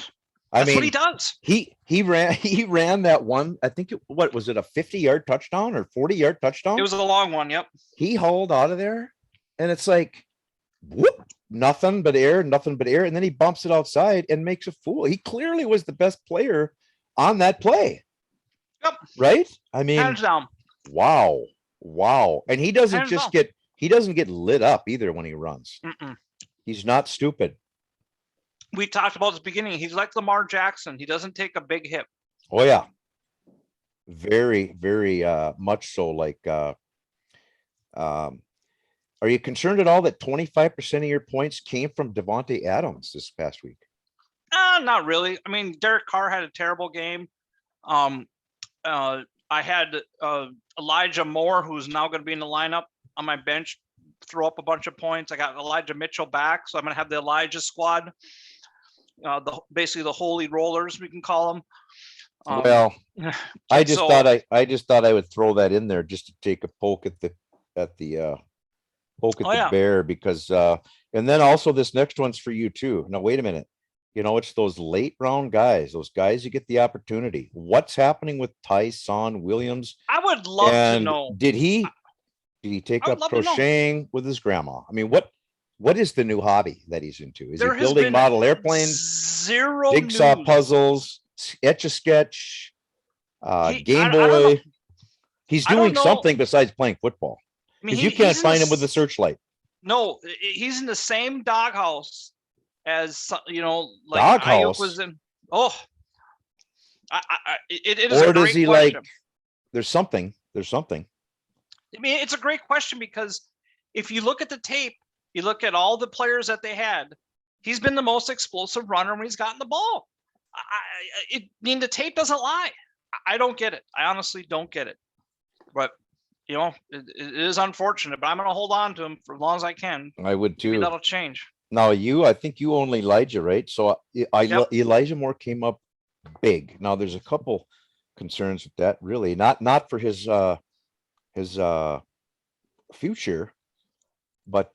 That's what he does. He ran that one. I think what was it, a 50-yard touchdown or 40-yard touchdown? It was a long one. Yep. He hauled out of there, and it's like, whoop, nothing but air. And then he bumps it outside and makes a fool. He clearly was the best player on that play. Yep. Right? I mean, hands down. Wow. And he doesn't get lit up either when he runs. Mm-mm. He's not stupid. We talked about at the beginning. He's like Lamar Jackson. He doesn't take a big hit. Oh yeah. Very, very much so. Like, are you concerned at all that 25% of your points came from Devontae Adams this past week? Not really. I mean, Derek Carr had a terrible game. I had Elijah Moore, who's now going to be in the lineup on my bench, throw up a bunch of points. I got Elijah Mitchell back, so I'm going to have the Elijah squad. Basically the holy rollers, we can call them. I just thought I would throw that in there just to take a poke at the bear, because and then also this next one's for you too. Now wait a minute, it's those late round guys, those guys who get the opportunity. What's happening with Tyson Williams? I would love to know. Did he take up crocheting with his grandma? I mean, what is the new hobby that he's into? Is he building model airplanes, jigsaw puzzles, Etch-a-Sketch, Game Boy? He's doing something besides playing football, because you can't find him with the searchlight. No, he's in the same doghouse as like doghouse was in. Oh, it is. Or does he question. Like? There's something. I mean, it's a great question, because if you look at the tape, you look at all the players that they had, he's been the most explosive runner when he's gotten the ball. The tape doesn't lie. I don't get it. I honestly don't get it. But, it is unfortunate, but I'm going to hold on to him for as long as I can. I would too. Maybe that'll change. Now, I think you own Elijah, right? So Elijah Moore came up big. Now there's a couple concerns with that, really. Not for his future, but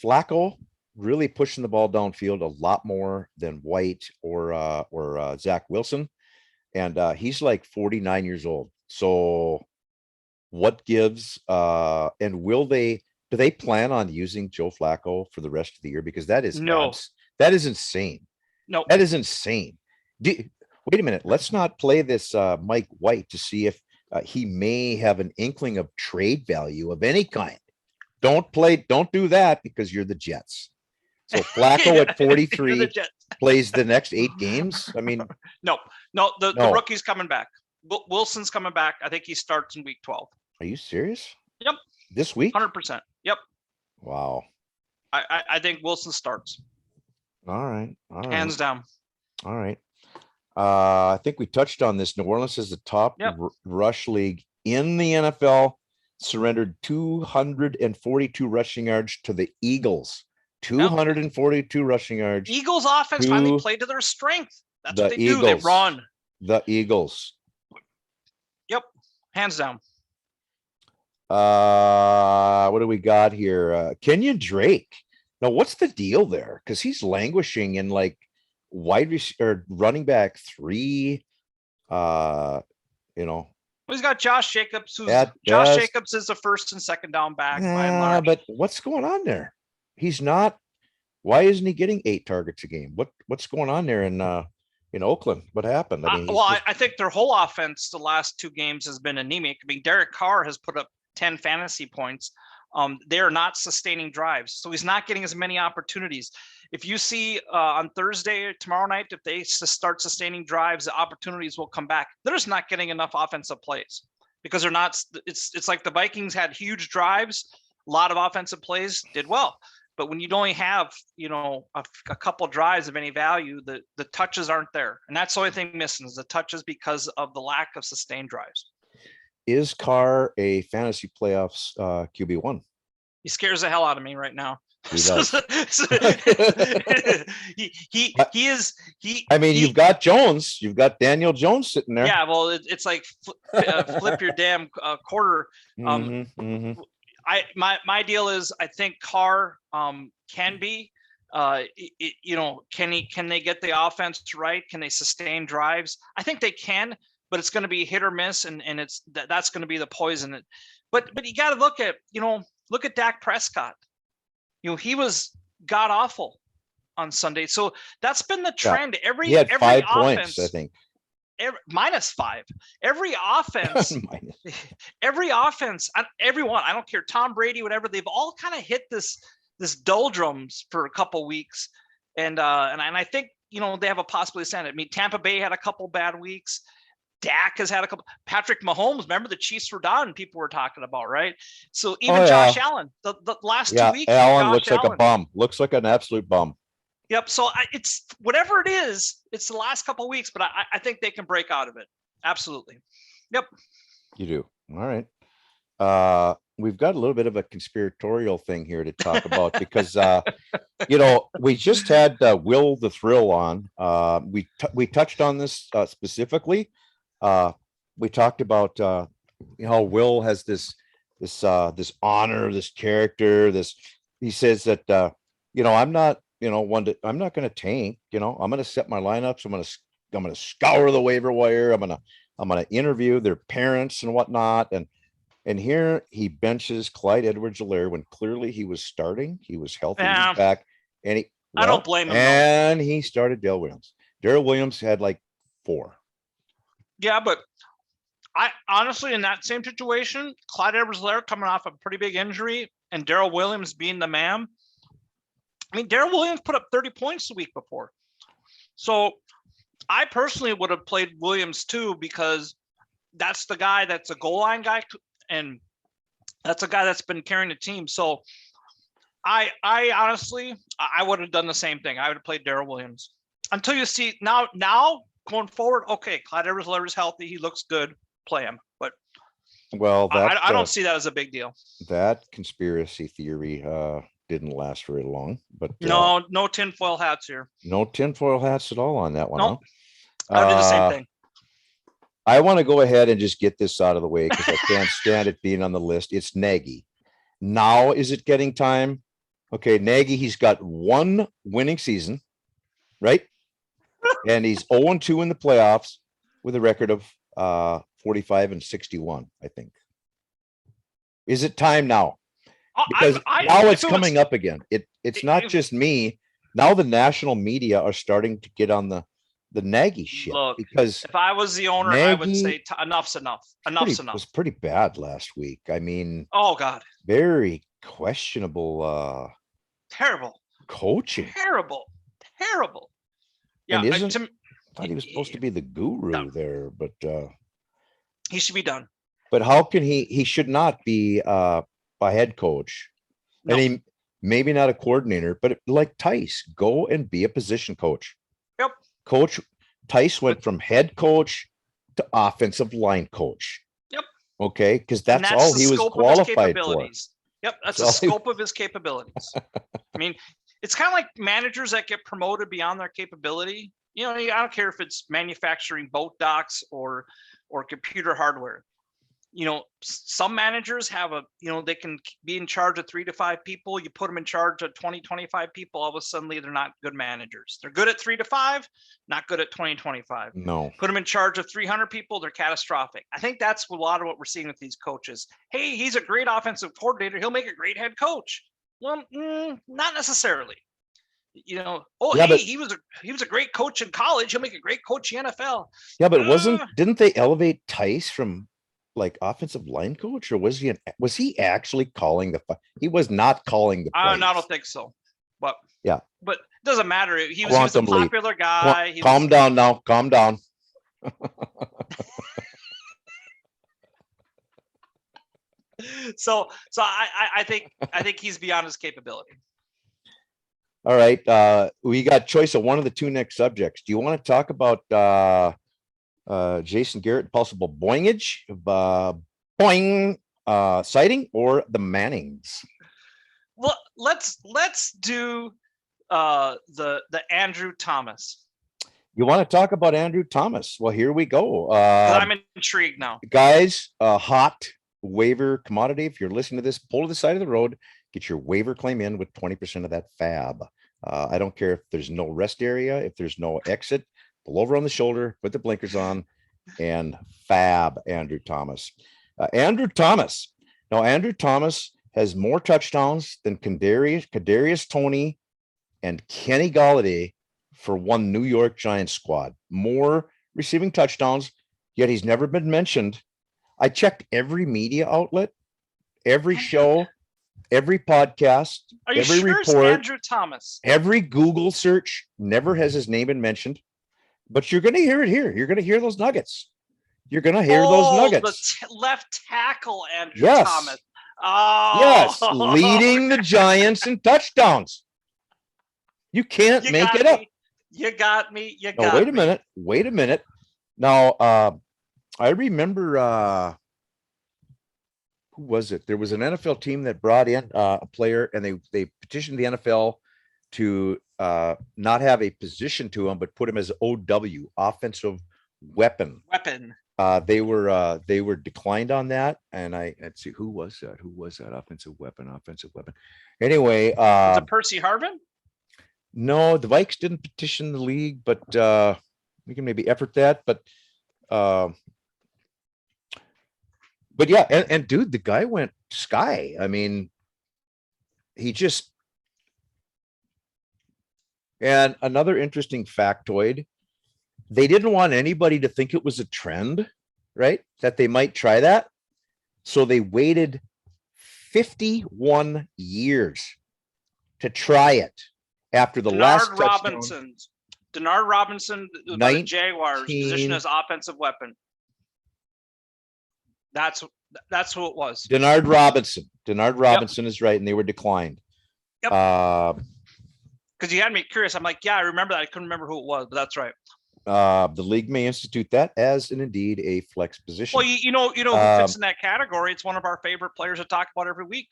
Flacco really pushing the ball downfield a lot more than White or Zach Wilson. And he's like 49 years old. So what gives and do they plan on using Joe Flacco for the rest of the year? Because that is No, that is insane. no. That is insane. Wait a minute. Let's not play this Mike White to see if he may have an inkling of trade value of any kind. Don't do that because you're the Jets. So Flacco at 43 plays the next 8 games. I mean, no, the rookie's coming back. Wilson's coming back. I think he starts in week 12. Are you serious? Yep. This week? 100%. Yep. Wow. I think Wilson starts. All right. Hands down. All right. I think we touched on this. New Orleans is the top rush league in the NFL, surrendered 242 rushing yards to the Eagles. 242 rushing yards. Eagles offense finally played to their strength. That's what they do. They run. The Eagles. Yep. Hands down. What do we got here? Kenyon Drake. Now, what's the deal there? Because he's languishing in like running back 3. He's got Josh Jacobs. Josh Jacobs is the first and second down back. By and large. But what's going on there? He's not. Why isn't he getting 8 targets a game? What's going on there in Oakland? What happened? I mean, I think their whole offense the last 2 games has been anemic. I mean, Derek Carr has put up 10 fantasy points. They are not sustaining drives, so he's not getting as many opportunities. If you see on Thursday or tomorrow night, if they start sustaining drives, the opportunities will come back. They're just not getting enough offensive plays because they're not. It's like the Vikings had huge drives, a lot of offensive plays, did well. But when you only have, a couple drives of any value, the touches aren't there. And that's the only thing missing is the touches because of the lack of sustained drives. Is Carr a fantasy playoffs QB1? He scares the hell out of me right now. He does. he is. You've got Jones. You've got Daniel Jones sitting there. Yeah, well, it's like flip your damn quarter. My deal is I think Carr can be. Can they get the offense right? Can they sustain drives? I think they can, but it's going to be hit or miss, and that's going to be the poison. But you got to look at Dak Prescott. He was god awful on Sunday. So that's been the trend. He had 5 points, I think. -5. Every offense, everyone, I don't care, Tom Brady, whatever, they've all kind of hit this doldrums for a couple weeks. And I think, they have a possibility of saying it. I mean, Tampa Bay had a couple bad weeks. Dak has had a couple. Patrick Mahomes, remember the Chiefs were done, people were talking about, right? So even Josh Allen, the last 2 weeks. Allen looks like a bum. Looks like an absolute bum. Yep. So it's whatever it is, it's the last couple of weeks, but I think they can break out of it. Absolutely. Yep. You do. All right. We've got a little bit of a conspiratorial thing here to talk about because, we just had Will the Thrill on. We touched on this specifically. We talked about how Will has this honor, this character, he says that, I'm not, I'm not going to tank, I'm going to set my lineups. I'm going to scour the waiver wire. I'm going to interview their parents and whatnot. And here he benches Clyde Edwards-Helaire when clearly he was starting. He was healthy, he's back, and I don't blame him. And he started Darrell Williams. Darrell Williams had like 4. Yeah, but I honestly, in that same situation, Clyde Edwards-Helaire coming off a pretty big injury and Darrell Williams being the man. I mean, Darrell Williams put up 30 points the week before. So I personally would have played Williams too, because that's the guy that's a goal line guy. And that's a guy that's been carrying the team. So I honestly, I would have done the same thing. I would have played Darrell Williams until you see now going forward. Okay, Clyde Edwards-Helaire is healthy. He looks good. Play him. But I don't see that as a big deal. That conspiracy theory didn't last very long. But no tinfoil hats here. No tinfoil hats at all on that one. Nope. I would do the same thing. I want to go ahead and just get this out of the way because I can't stand it being on the list. It's Nagy. Now is it getting time? Okay, Nagy, he's got one winning season, right? And he's 0-2 in the playoffs with a record of 45-61, I think. Is it time now? Because now it's coming up again. It's not just me. Now the national media are starting to get on the Nagy shit. Look, because if I was the owner, Nagy, I would say enough's enough. Enough's enough. It was pretty bad last week. I mean, oh God, very questionable. Terrible coaching. Terrible. Yeah, and I thought he was supposed to be the guru there, but he should be done. But how can he should not be a head coach? No. And he maybe not a coordinator, but like Tice, go and be a position coach. Yep. Coach Tice went from head coach to offensive line coach. Yep. Okay, because that's all he was qualified for. Yep, that's the scope of his capabilities. I mean, it's kind of like managers that get promoted beyond their capability. You know, I don't care if it's manufacturing boat docks or computer hardware. You know, some managers have they can be in charge of 3 to 5 people. You put them in charge of 20, 25 people. All of a sudden, they're not good managers. They're good at 3 to 5, not good at 20, 25. No. Put them in charge of 300 people. They're catastrophic. I think that's a lot of what we're seeing with these coaches. Hey, he's a great offensive coordinator. He'll make a great head coach. Well, not necessarily. You know, he was a great coach in college. He'll make a great coach in the NFL. Yeah, but didn't they elevate Tice from like offensive line coach, or was he actually calling he was not calling the plays. No, I don't think so. But yeah, but it doesn't matter. He was a popular guy. Calm down now. Calm down. So I think he's beyond his capability. All right. We got choice of one of the two next subjects. Do you want to talk about Jason Garrett possible boingage, sighting, or the Mannings? Well, let's do the Andrew Thomas. You want to talk about Andrew Thomas? Well, here we go. I'm intrigued now, guys. Hot waiver commodity. If you're listening to this, pull to the side of the road. Get your waiver claim in with 20% of that fab. I don't care if there's no rest area, if there's no exit. Pull over on the shoulder, put the blinkers on, and fab Andrew Thomas. Andrew Thomas. Now, Andrew Thomas has more touchdowns than Kadarius Toney and Kenny Galladay for one New York Giants squad. More receiving touchdowns, yet he's never been mentioned. I checked every media outlet, every show, every podcast, every report, Andrew Thomas. Every Google search never has his name been mentioned. But you're going to hear it here. You're going to hear those nuggets. You're going to hear those nuggets. The left tackle, Andrew Thomas. Oh. Yes, leading the Giants in touchdowns. You can't make it up. You got me. Wait a minute. Now, I remember who was it? There was an NFL team that brought in a player, and they petitioned the NFL to not have a position to him, but put him as OW, offensive weapon. They were declined on that, and let's see, who was that? Offensive weapon. Anyway, was it Percy Harvin? No, the Vikes didn't petition the league, but we can maybe effort that. But yeah, and dude, the guy went sky. I mean, he just. And another interesting factoid, they didn't want anybody to think it was a trend, right? That they might try that. So they waited 51 years to try it after the last touchdown. Denard Robinson, the Jaguars, position as offensive weapon. That's who it was. Denard Robinson is right, and they were declined. Yep. Because you had me curious. I'm like, yeah, I remember that. I couldn't remember who it was, but that's right. The league may institute that as indeed a flex position. Well, you know who fits in that category. It's one of our favorite players to talk about every week.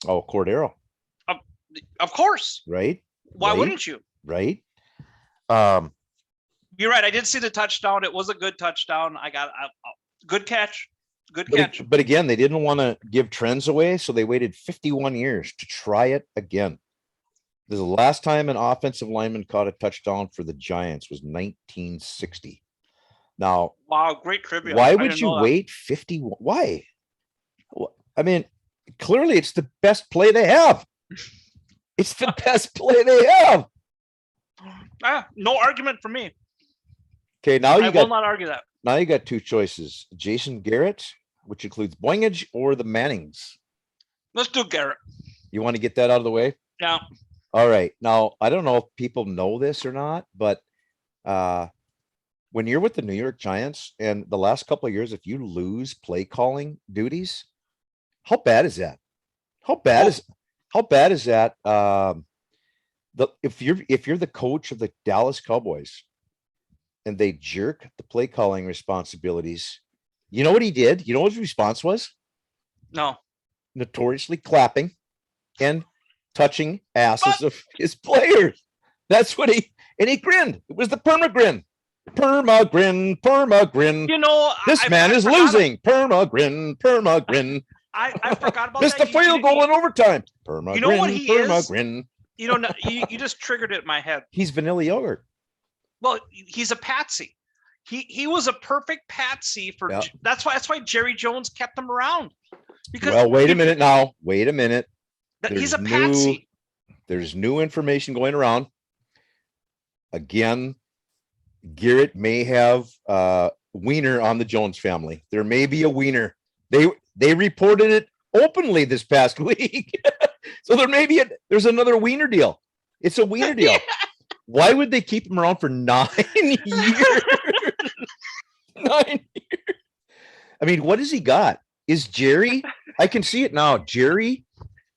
Oh, Cordero. Of course. Right. Why wouldn't you? Right. You're right. I did see the touchdown. It was a good touchdown. I got a good catch. Good But, catch. but again, they didn't want to give trends away, so they waited 51 years to try it again. This is the last time an offensive lineman caught a touchdown for the Giants was 1960. Now, Wow, great trivia. why I would didn't you know that. wait 51? Why? I mean, clearly it's the best play they have. It's the best play they have. No argument for me. Okay, now I you will got not argue that. now you got two choices: Jason Garrett, which includes Boingage, or the Mannings. Let's do Garrett. You want to get that out of the way? Yeah. All right. Now, I don't know if people know this or not, but when you're with the New York Giants and the last couple of years, if you lose play calling duties, how bad is that? How bad is that? If you're the coach of the Dallas Cowboys and they jerk the play calling responsibilities, you know what he did? You know what his response was? No. Notoriously clapping and touching asses of his players. That's what he grinned. It was the perma grin. Perma grin. You know, This man is losing. Perma grin. I forgot about Missed that. the field goal in overtime. Perma You know what he is? grin. You know, you just triggered it in my head. He's vanilla yogurt. Well, he's a patsy. He was a perfect patsy for. Yeah. That's why Jerry Jones kept him around. Because Well, wait a minute now. Wait a minute. he's a patsy. There's new information going around. Again, Garrett may have wiener on the Jones family. There may be a wiener. They reported it openly this past week. So there's another wiener deal. It's a wiener deal. Why would they keep him around for 9 years? 9 years. I mean, what has he got? Is Jerry? I can see it now. Jerry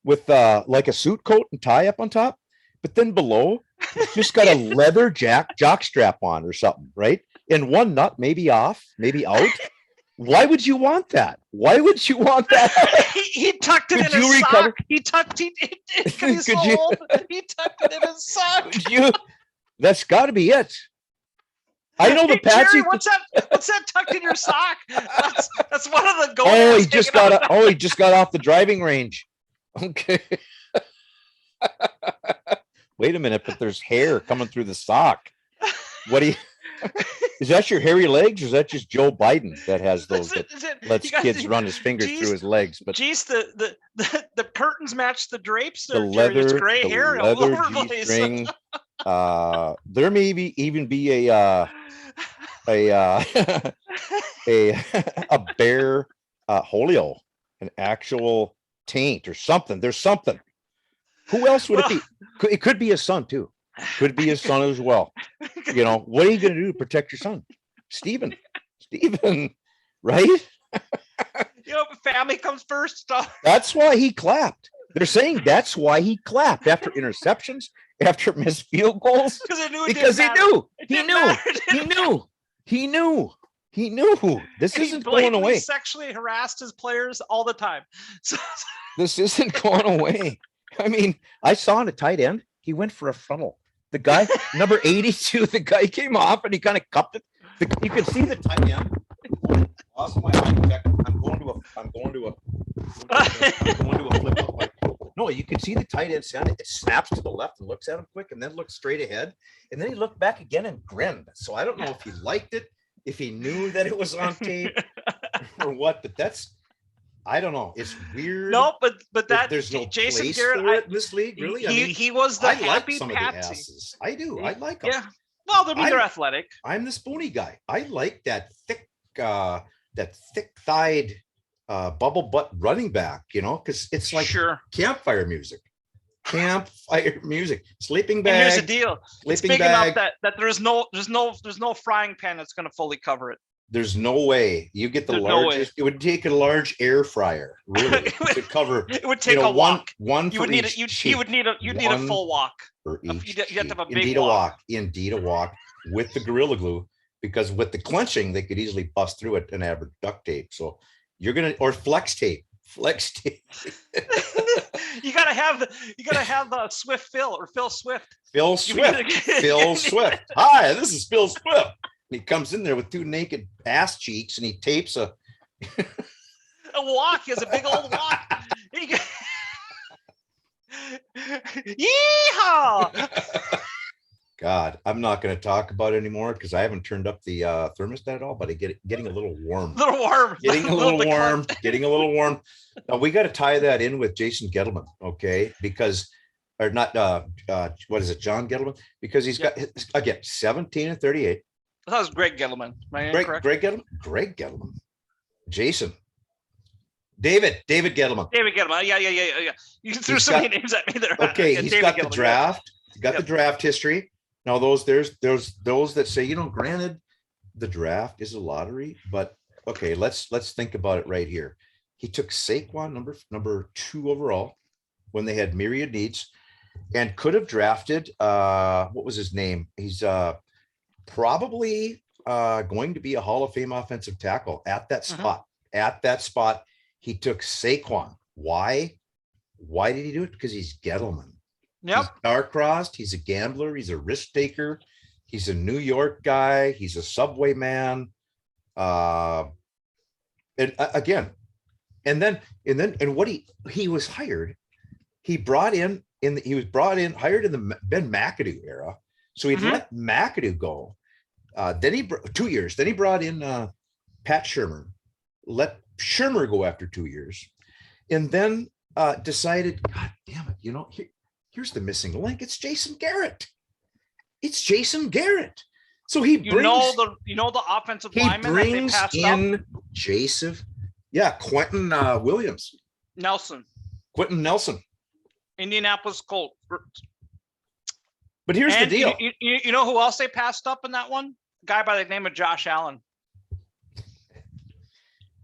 with like a suit coat and tie up on top, but then below he's just got a leather jock strap on or something, right? And one nut maybe off, maybe out. Why would you want that? Why would you want that? he tucked it in his sock. He tucked it. He's so old. He tucked it in his sock. That's got to be it. I know the Patsy. Jerry, what's that tucked in your sock? That's one of the goals. Oh, he just got off the driving range. Okay. Wait a minute, but there's hair coming through the sock. What do you? Is that your hairy legs, or is that just Joe Biden that has those that lets kids run his fingers through his legs? But geez, the curtains match the drapes. The leather, gray hair all over the place. G-string. There may even be a bear holio, an actual taint or something. There's something. Who else would it be? It could be his son too. Could be his son as well. You know, what are you going to do to protect your son? Steven, right? You know, family comes first. That's why he clapped. They're saying that's why he clapped after interceptions, after missed field goals. Because he knew. This isn't going away. Sexually harassed his players all the time. So this isn't going away. I mean, I saw on a tight end, he went for a frontal. The guy, number 82, the guy came off and he kind of cupped it. You can see the tight end. Lost my eye check. I'm going to a flip up. Like, no, you can see the tight end sound. It snaps to the left and looks at him quick and then looks straight ahead. And then he looked back again and grinned. So I don't know if he liked it, if he knew that it was on tape or what, but I don't know. It's weird. No, but that there's no Jason place Garrett for it in this league, really. He was the happy like some patsy. of the asses. I do. I like them. Yeah. Well, they're athletic. I'm the spoony guy. I like that thick-thighed bubble butt running back, you know, because it's like campfire music. Sleeping bag. And here's the deal. It's big bag. enough that there's no frying pan that's going to fully cover it. There's no way you get the largest. It would take a large air fryer, really, to cover. It would take a walk. One you would need it. You'd need a full walk. For each you have to have a big Indeed, walk. Indeed, a walk with the Gorilla Glue, because with the clenching, they could easily bust through it and have duct tape. So you're gonna, or flex tape. Flex day. You gotta have Swift Phil or Phil Swift. Phil Swift. Phil Swift. Hi, this is Phil Swift. And he comes in there with 2 naked ass cheeks and he tapes a walk. He has a big old walk. Yeehaw! God, I'm not going to talk about it anymore because I haven't turned up the thermostat at all, but I getting a little warm. Little warm. Getting a little warm. Getting a little warm. Now we got to tie that in with Jason Gettleman, okay? Because, or not, what is it, John Gettleman? Because he's got, again, 17 and 38. I thought it was Greg Gettleman. Am I incorrect? Greg Gettleman? Greg Gettleman. Jason. David Gettleman. David Gettleman. Yeah. You threw so many names at me there. Okay, Yeah, he's David got the Gettleman, draft. He's got Yep. the draft history. Now there's those that say, granted, the draft is a lottery, but okay, let's think about it right here. He took Saquon number 2 overall when they had myriad needs, and could have drafted what was his name? He's probably going to be a Hall of Fame offensive tackle at that spot. At that spot, he took Saquon. Why? Why did he do it? Because he's Gettleman. Yep. He's star-crossed. He's a gambler. He's a risk taker. He's a New York guy. He's a subway man. And again, and what he was hired. He brought in hired in the Ben McAdoo era. So he'd let McAdoo go. Then 2 years. Then he brought in Pat Shurmur. Let Shurmur go after 2 years, and then decided, God damn it, here's the missing link. It's Jason Garrett. It's Jason Garrett. So he brings the offensive lineman that they passed in up? Jason. Yeah, Quentin Williams. Quentin Nelson. Indianapolis Colts. But here's the deal. You know who else they passed up in that one? A guy by the name of Josh Allen.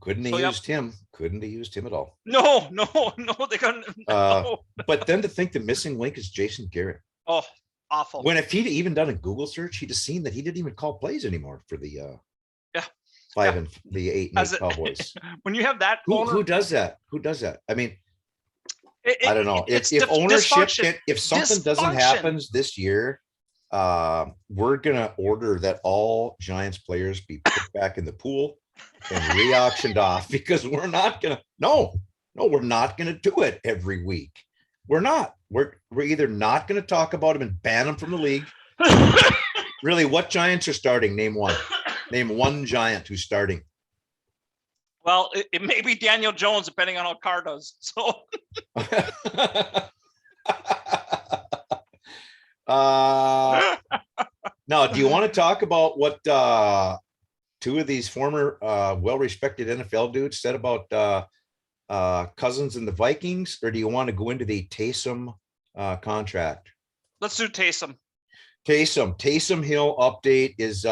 Couldn't have used him. Couldn't have used him at all. No, they couldn't. No. But then to think the missing link is Jason Garrett. Oh, awful. When if he'd even done a Google search, he'd have seen that he didn't even call plays anymore for the 5 and the 8 and 8 Cowboys. When you have that, who does that? Who does that? I mean, I don't know. If ownership, if something doesn't happen this year, we're gonna order that all Giants players be put back in the pool and re-auctioned off, because we're not gonna we're not gonna do it every week. We're not. We're either not gonna talk about them and ban them from the league. Really, what Giants are starting? Name one. Name one Giant who's starting. Well, it may be Daniel Jones, depending on how Carr does. So now, do you want to talk about what 2 of these former well-respected NFL dudes said about Cousins and the Vikings, or do you want to go into the Taysom contract? Let's do Taysom. Taysom Hill update is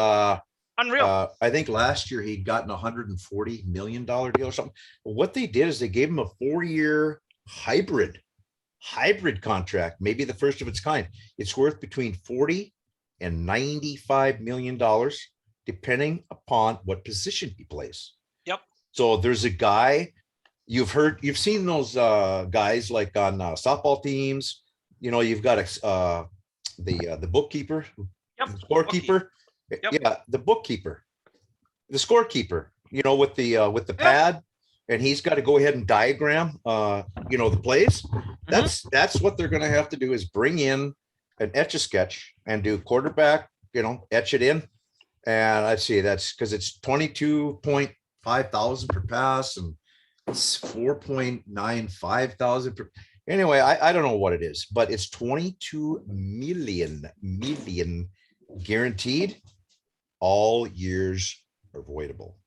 unreal. I think last year he'd gotten $140 million deal or something. But what they did is they gave him a 4-year hybrid contract, maybe the first of its kind. It's worth between $40 and $95 million, depending upon what position he plays. Yep. So there's a guy you've seen those guys like on softball teams. You've got the bookkeeper, yep. the scorekeeper. Yep. Yeah, the bookkeeper, the scorekeeper, with the pad, and he's got to go ahead and diagram, the plays. That's what they're going to have to do, is bring in an Etch-a-Sketch and do quarterback, etch it in. And I'd say that's because it's 22.5 thousand per pass and it's 4.95 thousand per. Anyway, I don't know what it is, but it's 22 million guaranteed. All years avoidable.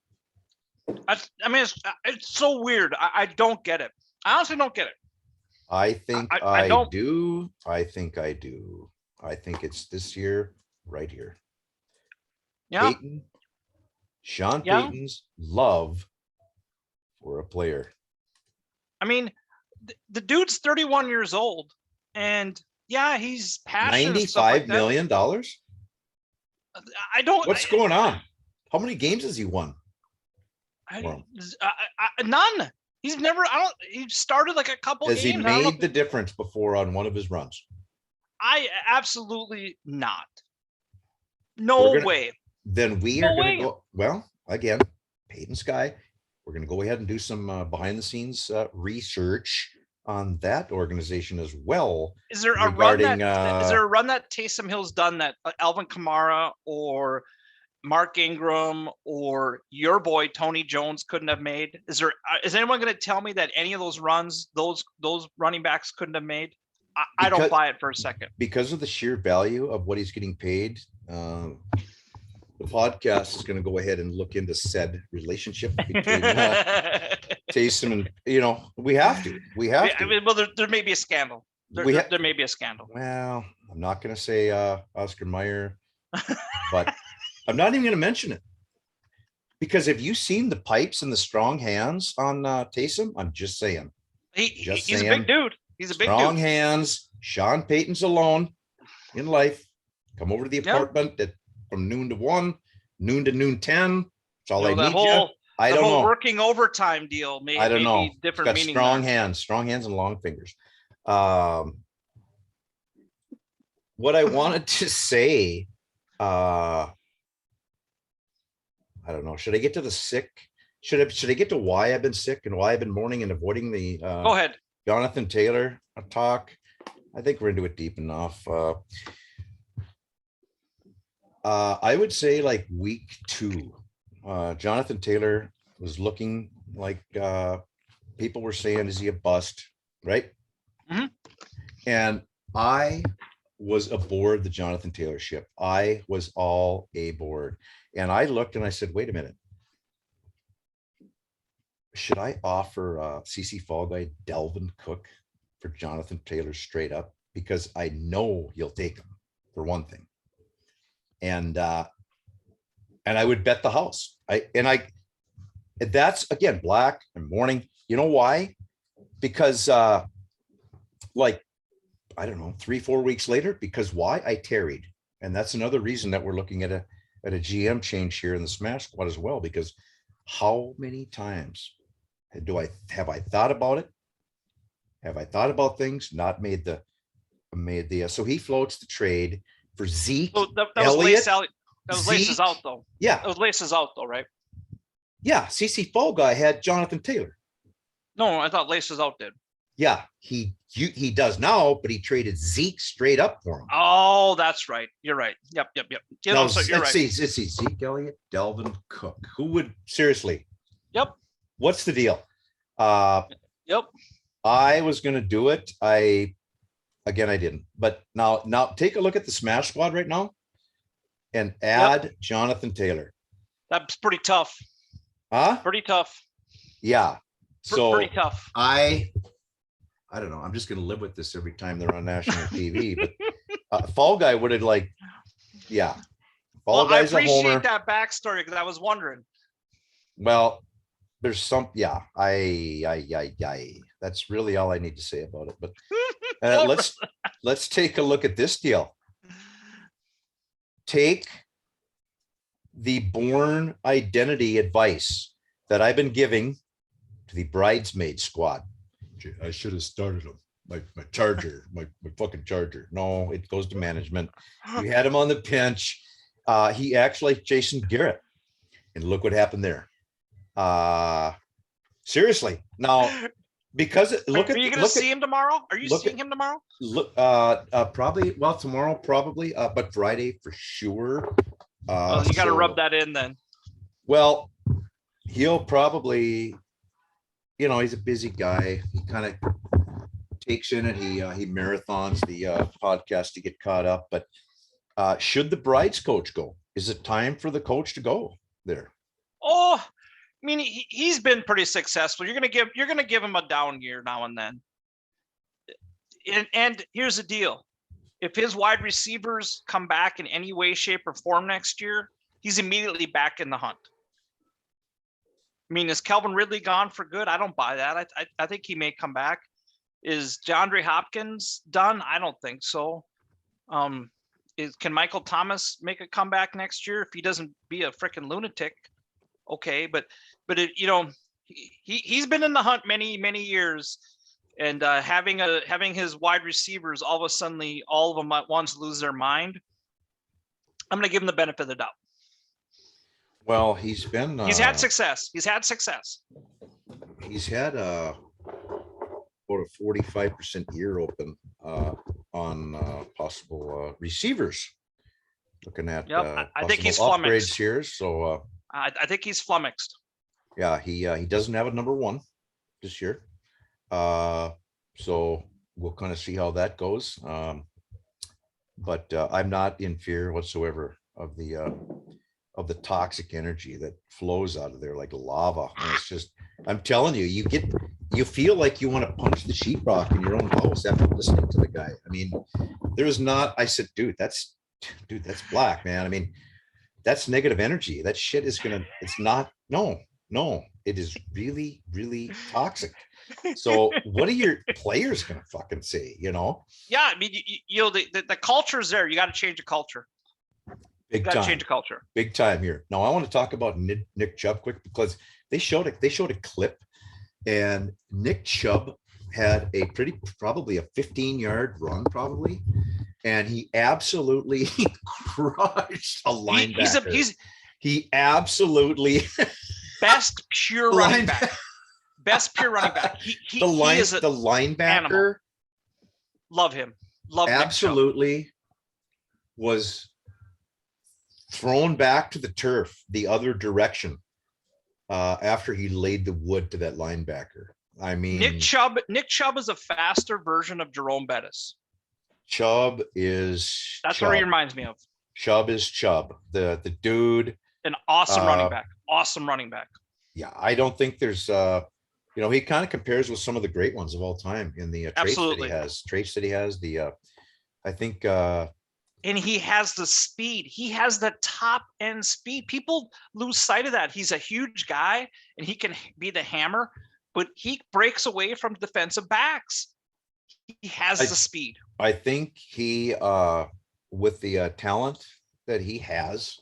I mean, it's so weird. I don't get it. I honestly don't get it. I think I do. I think it's this year, right here. Yeah. Sean Payton's love for a player. I mean, the dude's 31 years old, and he's passionate. $95 million. I don't. What's going on? How many games has he won? None. He's never. He started like a couple Has he games. I don't know made the difference before on one of his runs? I absolutely not. We're No gonna- way. Then we No are going way. to go, well, again, Peyton Sky, we're going to go ahead and do some behind the scenes research on that organization as well. Is there a regarding, run that is there a run that Taysom Hill's done that Alvin Kamara or Mark Ingram or your boy Tony Jones couldn't have made? Is anyone going to tell me that any of those runs those running backs couldn't have made? I don't buy it for a second. Because of the sheer value of what he's getting paid. The podcast is going to go ahead and look into said relationship between Taysom and, we have to. I mean, well, there may be a scandal. There may be a scandal. Well, I'm not going to say Oscar Mayer, but I'm not even going to mention it. Because have you seen the pipes and the strong hands on Taysom? I'm just saying. He's a big dude. He's a big dude. Strong hands. Sean Payton's alone in life. Come over to the apartment from noon to 1, noon to noon 10. That's all I need. I don't know. Working overtime deal. I don't know. Different got strong hands and long fingers. What I wanted to say, I don't know. Should I get to the sick? Should I get to why I've been sick and why I've been mourning and avoiding the go ahead, Jonathan Taylor talk? I think we're into it deep enough. I would say like week 2, Jonathan Taylor was looking like people were saying, is he a bust? Right. Mm-hmm. And I was aboard the Jonathan Taylor ship. I was all aboard. And I looked and I said, wait a minute. Should I offer CC Fall Guy Delvin Cook for Jonathan Taylor straight up? Because I know he'll take him, for one thing. And I would bet the house. That's again black and mourning. You know why? Because like, I don't know, 3-4 weeks later, because why? I tarried. And that's another reason that we're looking at a GM change here in the Smash Squad as well, because how many times have I thought about it? Have I thought about things? Not made the so he floats the trade for Zeke. So that was Elliott, Laces out though. Yeah. That was Laces out though, right? Yeah. CC Fall Guy had Jonathan Taylor. No, I thought Laces out did. Yeah, he does now, but he traded Zeke straight up for him. Oh, that's right. You're right. Yep. You're right. Let's see Zeke Elliott, Delvin Cook. Who would seriously? Yep. What's the deal? Yep. I was gonna do it. I didn't. But now take a look at the Smash Squad right now and add Jonathan Taylor. That's pretty tough. Huh? Pretty tough. Yeah. So pretty tough. I don't know. I'm just going to live with this every time they're on national TV. But Fall Guy would have Fall Guy's a homer. I appreciate that backstory because I was wondering. Well, there's some. Yeah, that's really all I need to say about it. But let's take a look at this deal. Take the born identity advice that I've been giving to the bridesmaid squad. I should have started him. My charger, my fucking charger. No, it goes to management. We had him on the bench. He actually Jason Garrett. And look what happened there. Seriously. Now, because Are you going to see him tomorrow? Are you seeing him tomorrow? Look, probably. Well, tomorrow probably, but Friday for sure. You got to rub that in then. Well, he'll probably. He's a busy guy. He kind of takes in it. He marathons the podcast to get caught up. But should the bride's coach go? Is it time for the coach to go there? Oh, I mean, he's been pretty successful. You're gonna give him a down year now and then. And here's the deal: if his wide receivers come back in any way, shape, or form next year, he's immediately back in the hunt. I mean, is Calvin Ridley gone for good? I don't buy that. I think he may come back. Is DeAndre Hopkins done? I don't think so. Can Michael Thomas make a comeback next year if he doesn't be a freaking lunatic? Okay, but He's been in the hunt many years, and having his wide receivers all of a sudden all of them at once lose their mind. I'm going to give him the benefit of the doubt. Well, he's had success. He's had about a 45% year open on possible receivers. Looking at I think he's upgrades flummoxed here. So I think he's flummoxed. Yeah, he doesn't have a number one this year. So we'll kind of see how that goes. But I'm not in fear whatsoever of the toxic energy that flows out of there like lava. And it's just, I'm telling you, you feel like you want to punch the sheetrock in your own house after listening to the guy. I mean, I said, dude, that's black, man. I mean, that's negative energy. That shit is it's not, no, it is really, really toxic. So what are your players going to fucking say, Yeah. I mean, the culture is there. You got to change the culture. Big time. Change the culture. Big time here. Now I want to talk about Nick Chubb quick because they showed a clip, and Nick Chubb had probably a 15-yard run probably, and he absolutely crushed a linebacker. He absolutely best pure running back. Best pure running back. He is the linebacker. Animal. Love him. Love absolutely was thrown back to the turf the other direction after he laid the wood to that linebacker. I mean, Nick Chubb is a faster version of Jerome Bettis. Chubb is that's what he reminds me of. Chubb is Chubb, the dude. An awesome running back. Awesome running back. Yeah, I don't think there's he kind of compares with some of the great ones of all time in the traits that he has. I think and he has the speed. He has the top end speed. People lose sight of that. He's a huge guy and he can be the hammer, but he breaks away from defensive backs. He has the speed. I think he, with the talent that he has,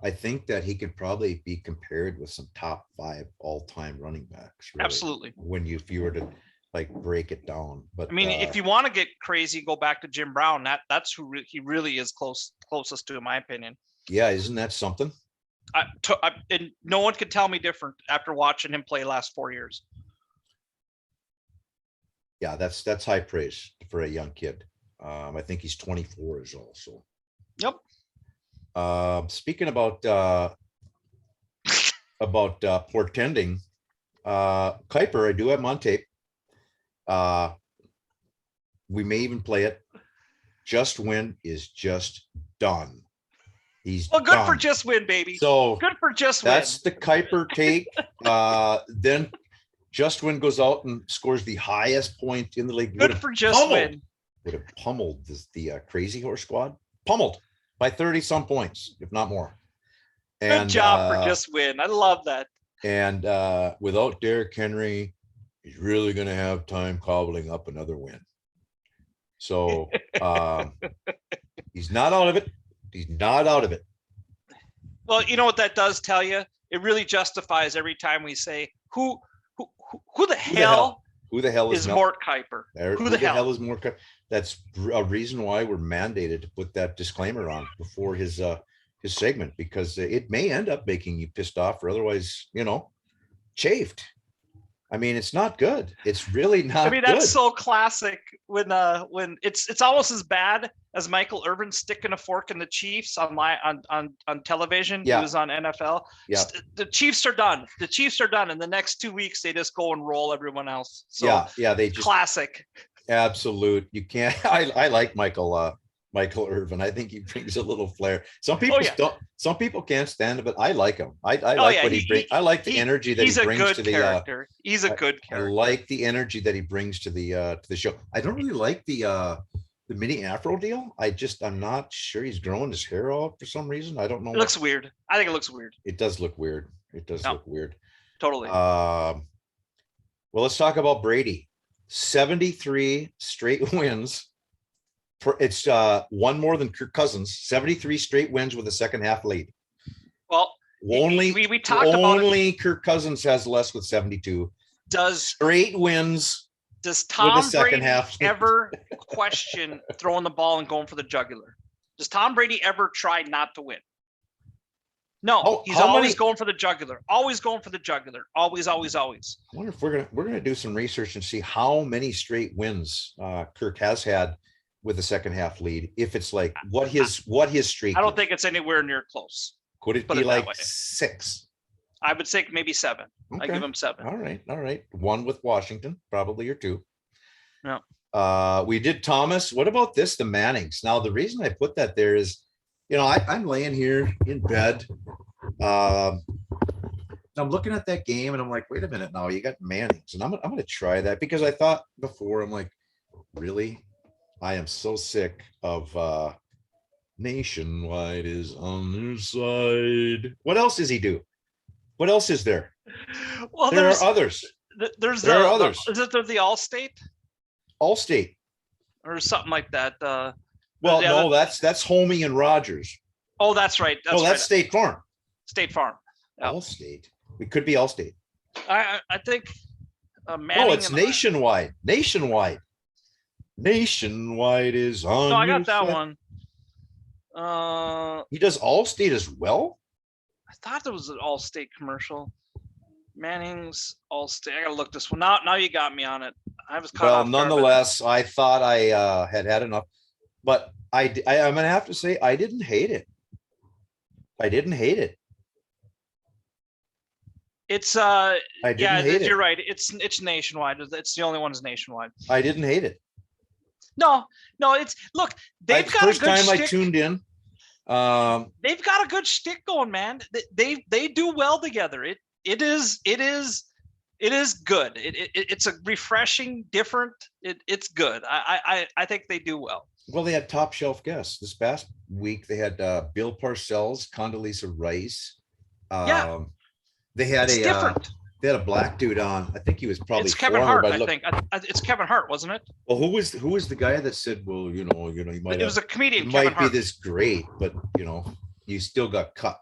I think that he could probably be compared with some top 5 all-time running backs. Really, absolutely. If you were to like break it down, but I mean, if you want to get crazy, go back to Jim Brown. That's who he really is closest to, in my opinion. Yeah, isn't that something? And no one could tell me different after watching him play last 4 years. Yeah, that's high praise for a young kid. I think he's 24 years old. So. Yep. Speaking about portending, Kuiper, I do have him on tape. We may even play it. Just Win is just done. He's good done. For Just Win, baby. So good for Just Win. That's the Kuiper take. Then Just Win goes out and scores the highest point in the league. Good for Just Win. Would have pummeled the Crazy Horse squad. Pummeled by 30 some points, if not more. And, good job for Just Win. I love that. And without Derrick Henry, he's really going to have time cobbling up another win. So he's not out of it. He's not out of it. Well, you know what that does tell you? It really justifies every time we say, who the hell is Mort Kuiper? Who the hell is Mort Kuiper? That's a reason why we're mandated to put that disclaimer on before his segment, because it may end up making you pissed off or otherwise, chafed. I mean, it's not good. It's really not. I mean, that's so classic when it's almost as bad as Michael Irvin sticking a fork in the Chiefs on television. Yeah. He was on NFL. Yeah. The Chiefs are done. The Chiefs are done. In the next 2 weeks, they just go and roll everyone else. So yeah, they just classic. Absolute. You can't. I like Michael Irvin. I think he brings a little flair. Some people don't. Some people can't stand it, but I like him. I like what he brings. I like the energy that he brings to the character. He's a good character. I like the energy that he brings to the show. I don't really like the mini afro deal. I'm not sure he's growing his hair out for some reason. I don't know. It looks weird. I think it looks weird. It does look weird. Look weird. Totally. Well, let's talk about Brady. 73 straight wins. It's one more than Kirk Cousins. 73 straight wins with a second half lead. Well, we talked about it. Only Kirk Cousins has less with 72. Does Straight wins. Does with the Tom second Brady half. ever question throwing the ball and going for the jugular? Does Tom Brady ever try not to win? No, he's always going for the jugular. Always going for the jugular. Always, always, always. I wonder if we're gonna do some research and see how many straight wins Kirk has had with the second half lead. If it's like what his streak. I don't think it's anywhere near close. Could it be like 6? I would say maybe 7. Okay. I give him 7. All right. 1 with Washington, probably, or 2. No. We did Thomas. What about this? The Mannings. Now, the reason I put that there is, I'm laying here in bed. I'm looking at that game and I'm like, wait a minute now, you got Mannings. And I'm going to try that because I thought before, I'm like, really? I am so sick of Nationwide is on their side. What else does he do? What else is there? Well, there are others. There are others. Is it the Allstate? Allstate. Or something like that. Well, no, that's Homey and Rogers. Oh, that's right. That's right. State Farm. State Farm. Yeah. Allstate. It could be Allstate. I think no, it's Nationwide. Nationwide is on. No, I got that one. He does Allstate as well. I thought there was an Allstate commercial. Manning's Allstate. I gotta look this one. Now you got me on it. I was caught off guard, nonetheless, I thought I had enough, but I'm gonna have to say I didn't hate it. It's I didn't hate it. You're right. It's Nationwide. It's the only one is Nationwide. I didn't hate it. No, it's look. They've got first a good time shtick. I tuned in. They've got a good shtick going, man. They do well together. It is good. It's a refreshing, different. It's good. I think they do well. Well, they had top shelf guests this past week. They had Bill Parcells, Condoleezza Rice. They had different. They had a black dude on. I think he was probably. It's Kevin Hart. I think it's Kevin Hart, wasn't it? Well, who was the guy that said, "Well, you might." It was a comedian. You might be this great, but you still got cut.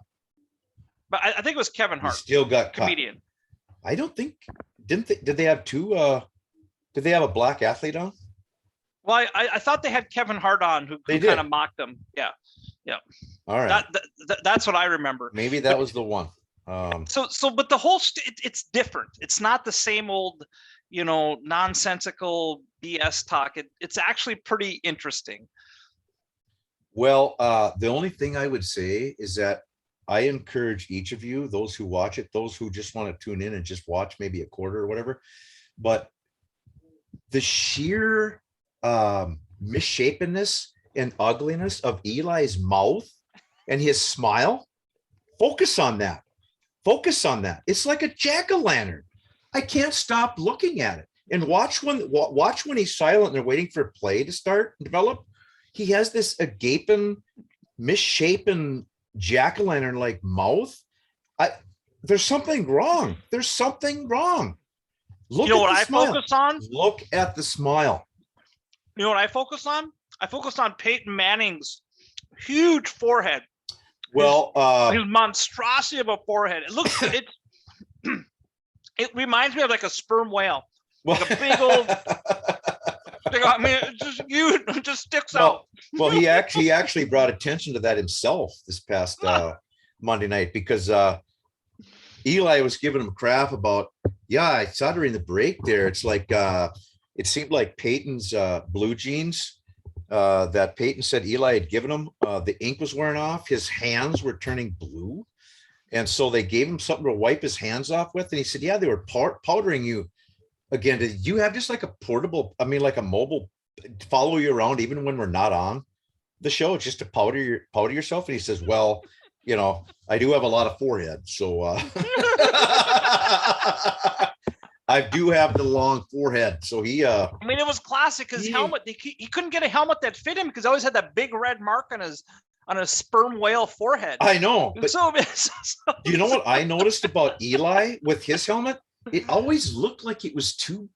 But I think it was Kevin Hart. You still got cut. Comedian. I don't think. Did they have two? Did they have a black athlete on? Well, I thought they had Kevin Hart on, who kind of mocked them. Yeah. All right. That's what I remember. Maybe that was the one. But the whole it's different. It's not the same old, nonsensical BS talk. It's actually pretty interesting. Well, the only thing I would say is that I encourage each of you, those who watch it, those who just want to tune in and just watch maybe a quarter or whatever, but the sheer misshapenness and ugliness of Eli's mouth and his smile, focus on that. It's like a jack-o'-lantern. I can't stop looking at it. And watch when he's silent and they're waiting for play to start and develop. He has this gaping, misshapen jack-o'-lantern like mouth. There's something wrong. Look, what I focus on? Look at the smile. You know what I focus on? I focus on Peyton Manning's huge forehead. Well, his monstrosity of a forehead. It looks it reminds me of like a sperm whale. Like a big old I mean, it's just huge, it just sticks out. Well, he actually brought attention to that himself this past Monday night because Eli was giving him crap about, I saw during the break there. It's like it seemed like Peyton's blue jeans that Peyton said Eli had given him, the ink was wearing off. His hands were turning blue. And so they gave him something to wipe his hands off with. And he said, they were powdering you again. Did you have just like a portable, like a mobile follow you around even when we're not on the show? It's just to powder yourself. And he says, well, I do have a lot of forehead. So I do have the long forehead. So he it was classic. His helmet, he couldn't get a helmet that fit him because he always had that big red mark on his sperm whale forehead. I know. But so do you know what I noticed about Eli with his helmet? It always looked like it was too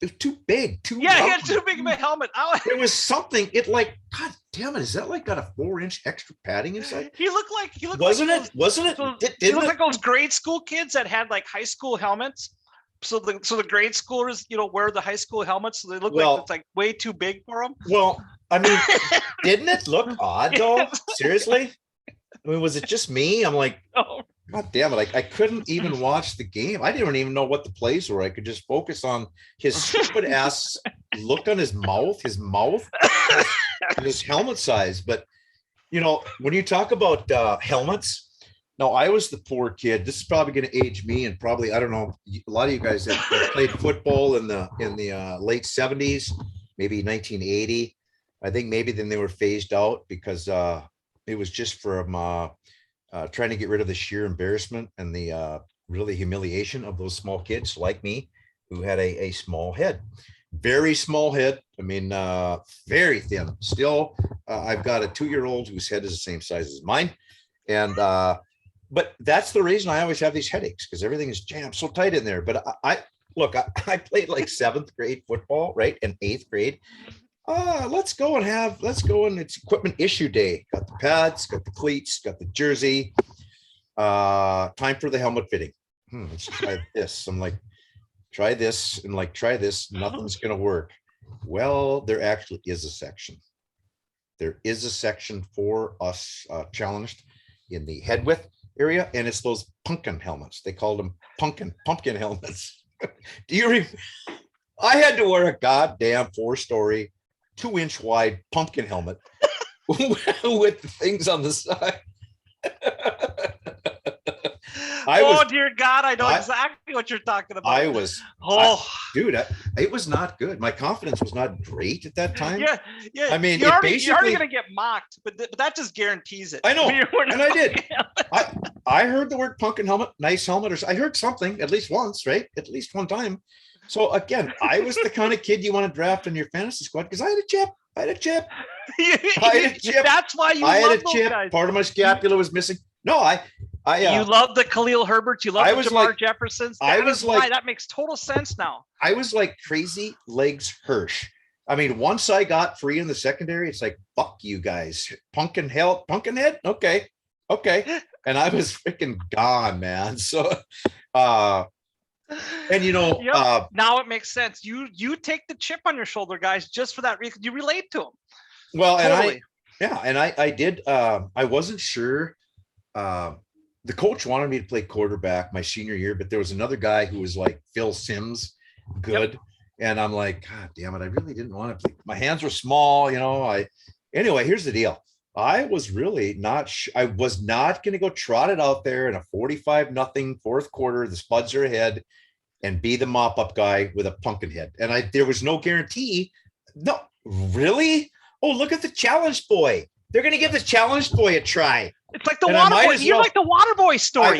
it was too big. Yeah, he had too big of a helmet. It was something. It like, God damn it! Is that like got a 4-inch extra padding inside? He looked like Wasn't like it? Wasn't it? He looked like those grade school kids that had like high school helmets. So the grade schoolers, wear the high school helmets, so they look like it's like way too big for them. Well, I mean, didn't it look odd though? Seriously? I mean, was it just me? I'm like, Oh. God damn it. I couldn't even watch the game. I didn't even know what the plays were. I could just focus on his stupid ass look on his mouth, and his helmet size. But, when you talk about helmets, now I was the poor kid. This is probably going to age me, and probably, I don't know, a lot of you guys that played football in the late 70s, maybe 1980. I think maybe then they were phased out because it was just from trying to get rid of the sheer embarrassment and the really humiliation of those small kids like me who had a small head, very small head. I mean, very thin. Still, I've got a 2-year-old whose head is the same size as mine. And, but that's the reason I always have these headaches, because everything is jammed so tight in there. But I played like 7th grade football, right? And 8th grade. Let's go and it's equipment issue day. Got the pads, got the cleats, got the jersey. Time for the helmet fitting. Let's try this. I'm like, try this and like, try this. Nothing's going to work. Well, there actually is a section. There is a section for us challenged in the head width area. And it's those pumpkin helmets. They called them pumpkin helmets. Do you remember? I had to wear a goddamn 4-story, 2-inch wide pumpkin helmet with the things on the side. Dear God, I know exactly what you're talking about. Dude, it was not good. My confidence was not great at that time. Yeah. I mean, you're already gonna get mocked, but that just guarantees it. I know, and I did. I heard the word pumpkin helmet, nice helmet, or I heard something at least once, right? At least one time. So again, I was the kind of kid you want to draft in your fantasy squad because I had a chip. That's why you love those guys. Part of my scapula was missing. No, you love the Khalil Herberts. You love the Jamar Jeffersons. That makes total sense now. I was like Crazy Legs Hirsch. I mean, once I got free in the secondary, it's like, fuck you guys. Pumpkin head? Okay. And I was freaking gone, man. So, and now it makes sense. You take the chip on your shoulder, guys, just for that reason. You relate to them. Well, totally. And I did. I wasn't sure. The coach wanted me to play quarterback my senior year, but there was another guy who was like Phil Simms, good. Yep. And I'm like, God damn it, I really didn't want to play. My hands were small, Anyway, here's the deal. I was really not. I was not going to go trot it out there in a 45-0 fourth quarter. The Spuds are ahead, and be the mop-up guy with a pumpkin head. And there was no guarantee. No, really? Oh, look at the challenge boy. They're going to give the challenge boy a try. It's like the water boy. You're like the water boy story.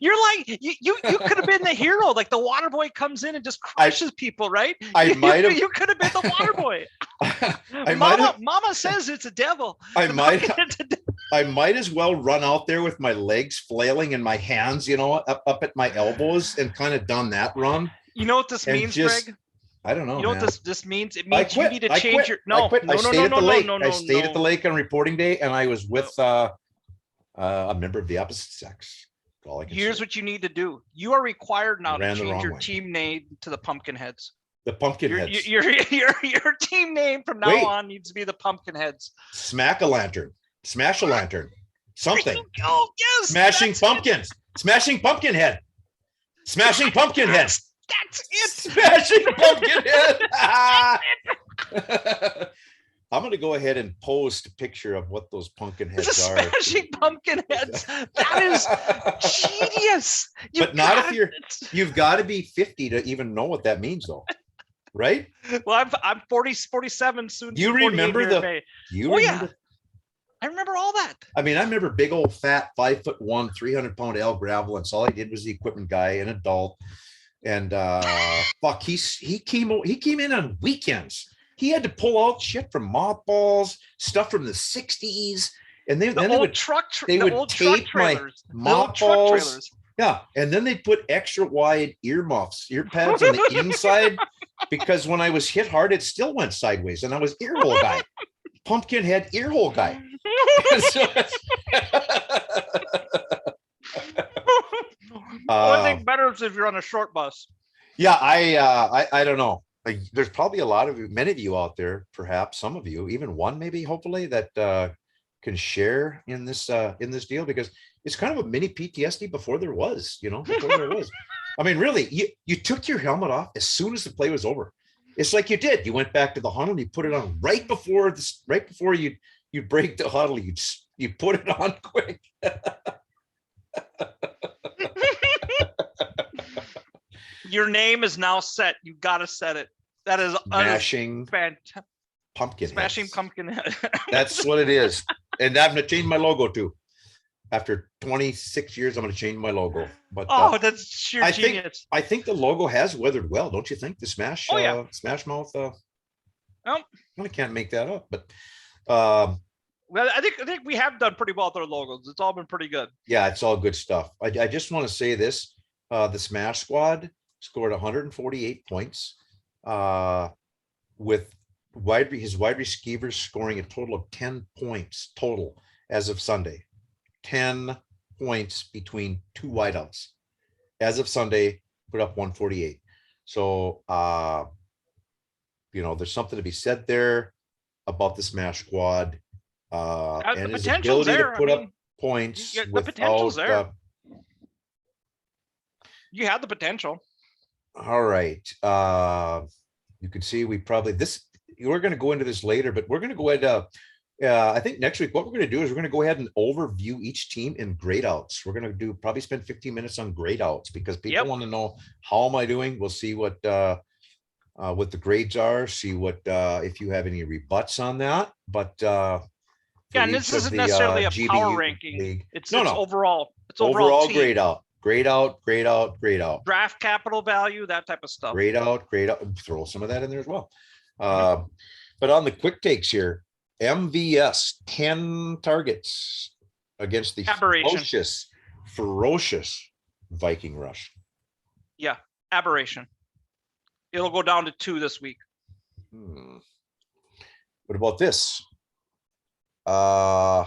You're like you could have been the hero. Like the water boy comes in and just crushes people, right? I might have. You could have been the water boy. Mama says it's a devil. I might as well run out there with my legs flailing and my hands, up at my elbows and kind of done that run. You know what this means, Greg? I don't know. You know what this means? It means you need to change your. I stayed at the lake on reporting day, and I was with a member of the opposite sex. Here's what you need to do. You are required now to change your team name to the Pumpkinheads. The Pumpkinheads. Your team name from now on needs to be the Pumpkinheads. Smash a lantern. Something. Oh yes. Smashing pumpkins. Smashing Pumpkinhead. Smashing Pumpkinhead. That's it. Smashing Pumpkinhead. I'm going to go ahead and post a picture of what those pumpkin heads are. Smashing pumpkin heads. That is genius. You've got to be 50 to even know what that means, though. Right? Well, I'm 47 soon. You remember yeah. I remember all that. I mean, I remember big old fat 5'1", 300-pound Al Gravel, and all I did was the equipment guy, an adult. And he came in on weekends. He had to pull out shit from mothballs, stuff from the 60s, and then they would tape my mothballs. Yeah, and then they put extra wide ear pads on the inside because when I was hit hard, it still went sideways, and I was earhole guy, pumpkin head earhole guy. So Only thing better is if you're on a short bus. yeah, I don't know. Like, there's probably a lot of you, many of you out there, perhaps some of you, even one maybe, hopefully, that can share in this deal, because it's kind of a mini PTSD before there was, before there was. I mean, really, you took your helmet off as soon as the play was over. It's like you did. You went back to the huddle and you put it on right before you break the huddle. You put it on quick. Your name is now set. You got to set it. That is Smashing fantastic. Pumpkin. Smashing heads. pumpkin head. That's what it is. And I'm going to change my logo too. After 26 years, I'm going to change my logo. But that's sheer genius. I think the logo has weathered well, don't you think? The Smash, Smash Mouth. I can't make that up, but well, I think we have done pretty well with our logos. It's all been pretty good. Yeah, it's all good stuff. I just want to say this: the Smash Squad scored 148 points, with his wide receivers scoring a total of 10 points total as of Sunday. 10 points between two wideouts. As of Sunday, put up 148. So, there's something to be said there about the Smash Squad and his ability to put up points. The potential's there. You had the potential. All right. You can see we're going to go into this later, but we're going to go ahead. I think next week, what we're going to do is we're going to go ahead and overview each team in grade outs. We're going to probably spend 15 minutes on grade outs, because people want to know, how am I doing? We'll see what the grades are, see what, if you have any rebuts on that, but, and this isn't necessarily a power ranking. League. It's overall. It's overall grade out. Grade out. Draft capital value, that type of stuff. Grade out. Throw some of that in there as well. But on the quick takes here, MVS 10 targets against the ferocious Viking rush. Yeah, aberration. It'll go down to 2 this week. What about this? Van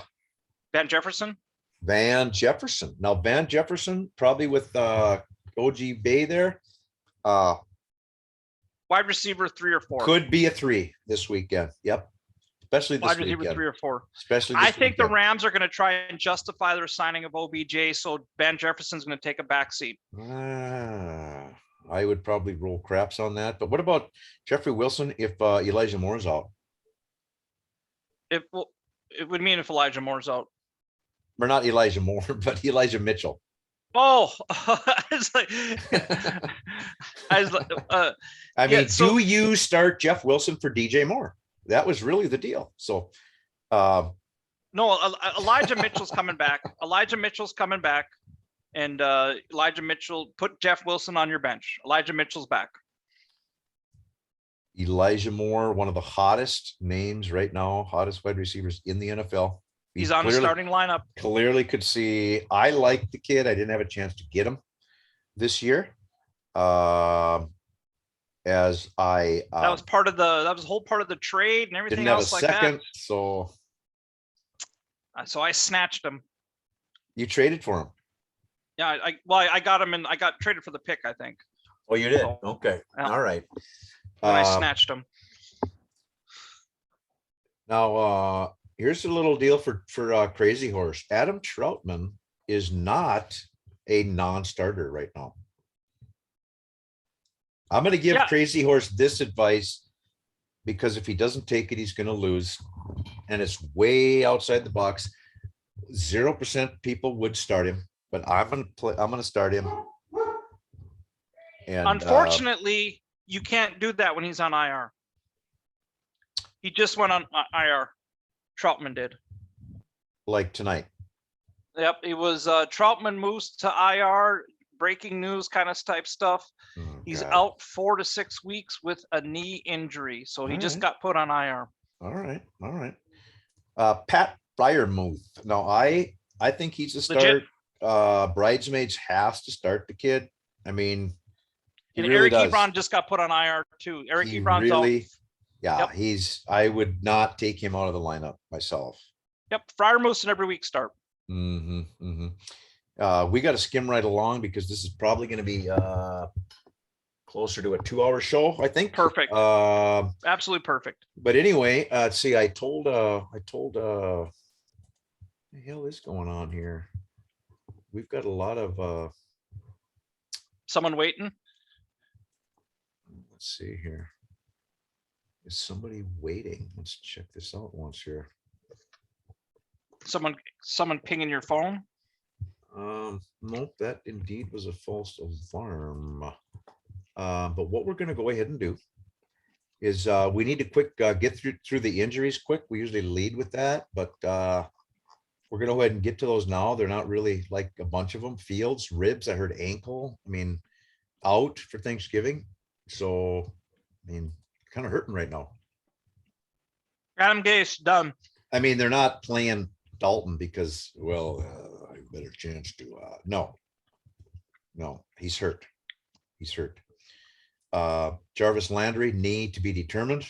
Jefferson. Now, Van Jefferson, probably with OG Bay there. Wide receiver 3 or 4. Could be a 3 this weekend. Yep. Especially this weekend. Wide receiver 3 or 4. Especially I think the Rams are going to try and justify their signing of OBJ, so Van Jefferson's going to take a back seat. I would probably roll craps on that. But what about Jeffrey Wilson if Elijah Moore's out? It would mean if Elijah Moore's out. Or not Elijah Moore, but Elijah Mitchell. Oh, do you start Jeff Wilson for DJ Moore? That was really the deal. So, no, Elijah Mitchell's coming back. And Elijah Mitchell, put Jeff Wilson on your bench. Elijah Mitchell's back. Elijah Moore, one of the hottest names right now, hottest wide receivers in the NFL. He's on the starting lineup. Clearly could see. I like the kid. I didn't have a chance to get him this year. That was a whole part of the trade and everything else like that. So I snatched him. You traded for him? Yeah, I got him and I got traded for the pick, I think. Oh, you did? So, okay. Yeah. All right. I snatched him. Now, here's a little deal for Crazy Horse. Adam Troutman is not a non-starter right now. I'm going to give Crazy Horse this advice, because if he doesn't take it, he's going to lose. And it's way outside the box. 0% people would start him, but I'm going to start him. And unfortunately, you can't do that when he's on IR. He just went on IR. Troutman did. Like tonight. Yep, it was Troutman moves to IR, breaking news kind of type stuff. He's out 4 to 6 weeks with a knee injury, so he just got put on IR. All right. Pat Firemoth. Now, I think he's a start. Bridesmaids has to start the kid. I mean, He And really Eric does. Ebron just got put on IR too. Eric He Ebron's out. really, yeah, Yep. I would not take him out of the lineup myself. Yep. Firemoth an every week start. We got to skim right along because this is probably going to be closer to a 2-hour show, I think. Perfect. Absolutely perfect. But anyway, see, I told what the hell is going on here? We've got a lot of Someone waiting. let's see here. Is somebody waiting? Let's check this out once here. Someone pinging your phone. Nope, that indeed was a false alarm. But what we're going to go ahead and do is we need to quick get through the injuries quick. We usually lead with that, but we're going to go ahead and get to those now. They're not really like a bunch of them. Fields, ribs, I heard ankle. I mean, out for Thanksgiving. So, I mean, kind of hurting right now. Adam Gase done. I mean, they're not playing Dalton because, well, I have a better chance to. No, he's hurt. He's hurt. Jarvis Landry, knee to be determined.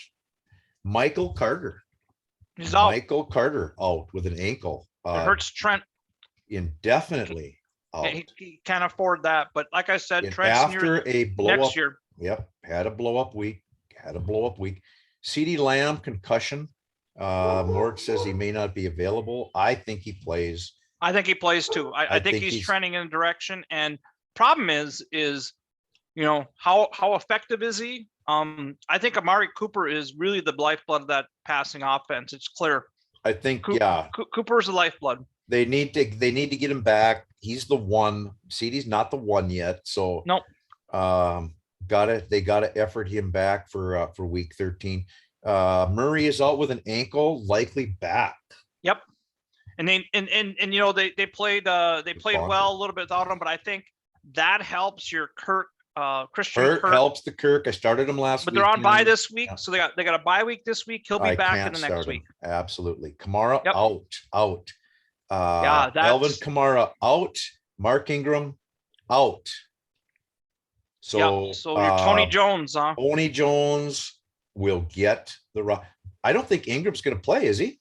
Michael Carter. He's out. Michael Carter out with an ankle. It hurts Trent. Indefinitely out. He can't afford that. But like I said, And Trent's after a blow next up. year. Yep, had a blow up week. CeeDee Lamb concussion. Mort says he may not be available. I think he plays. I think he plays too. I think he's trending in a direction. And problem is, how effective is he? I think Amari Cooper is really the lifeblood of that passing offense. It's clear. I think, Cooper's the lifeblood. They need to get him back. He's the one. CeeDee's not the one yet. So nope. They gotta effort him back for week 13. Murray is out with an ankle, likely back. Yep. And they played well a little bit without him, but I think that helps your Christian Kirk. Helps the Kirk. I started him last week. But they're on bye this week, so they got a bye week this week. He'll be back in the next week. Absolutely. Kamara out. That's Alvin Kamara out. Mark Ingram out. So your Tony Jones, huh? Tony Jones will get the rock. I don't think Ingram's going to play, is he?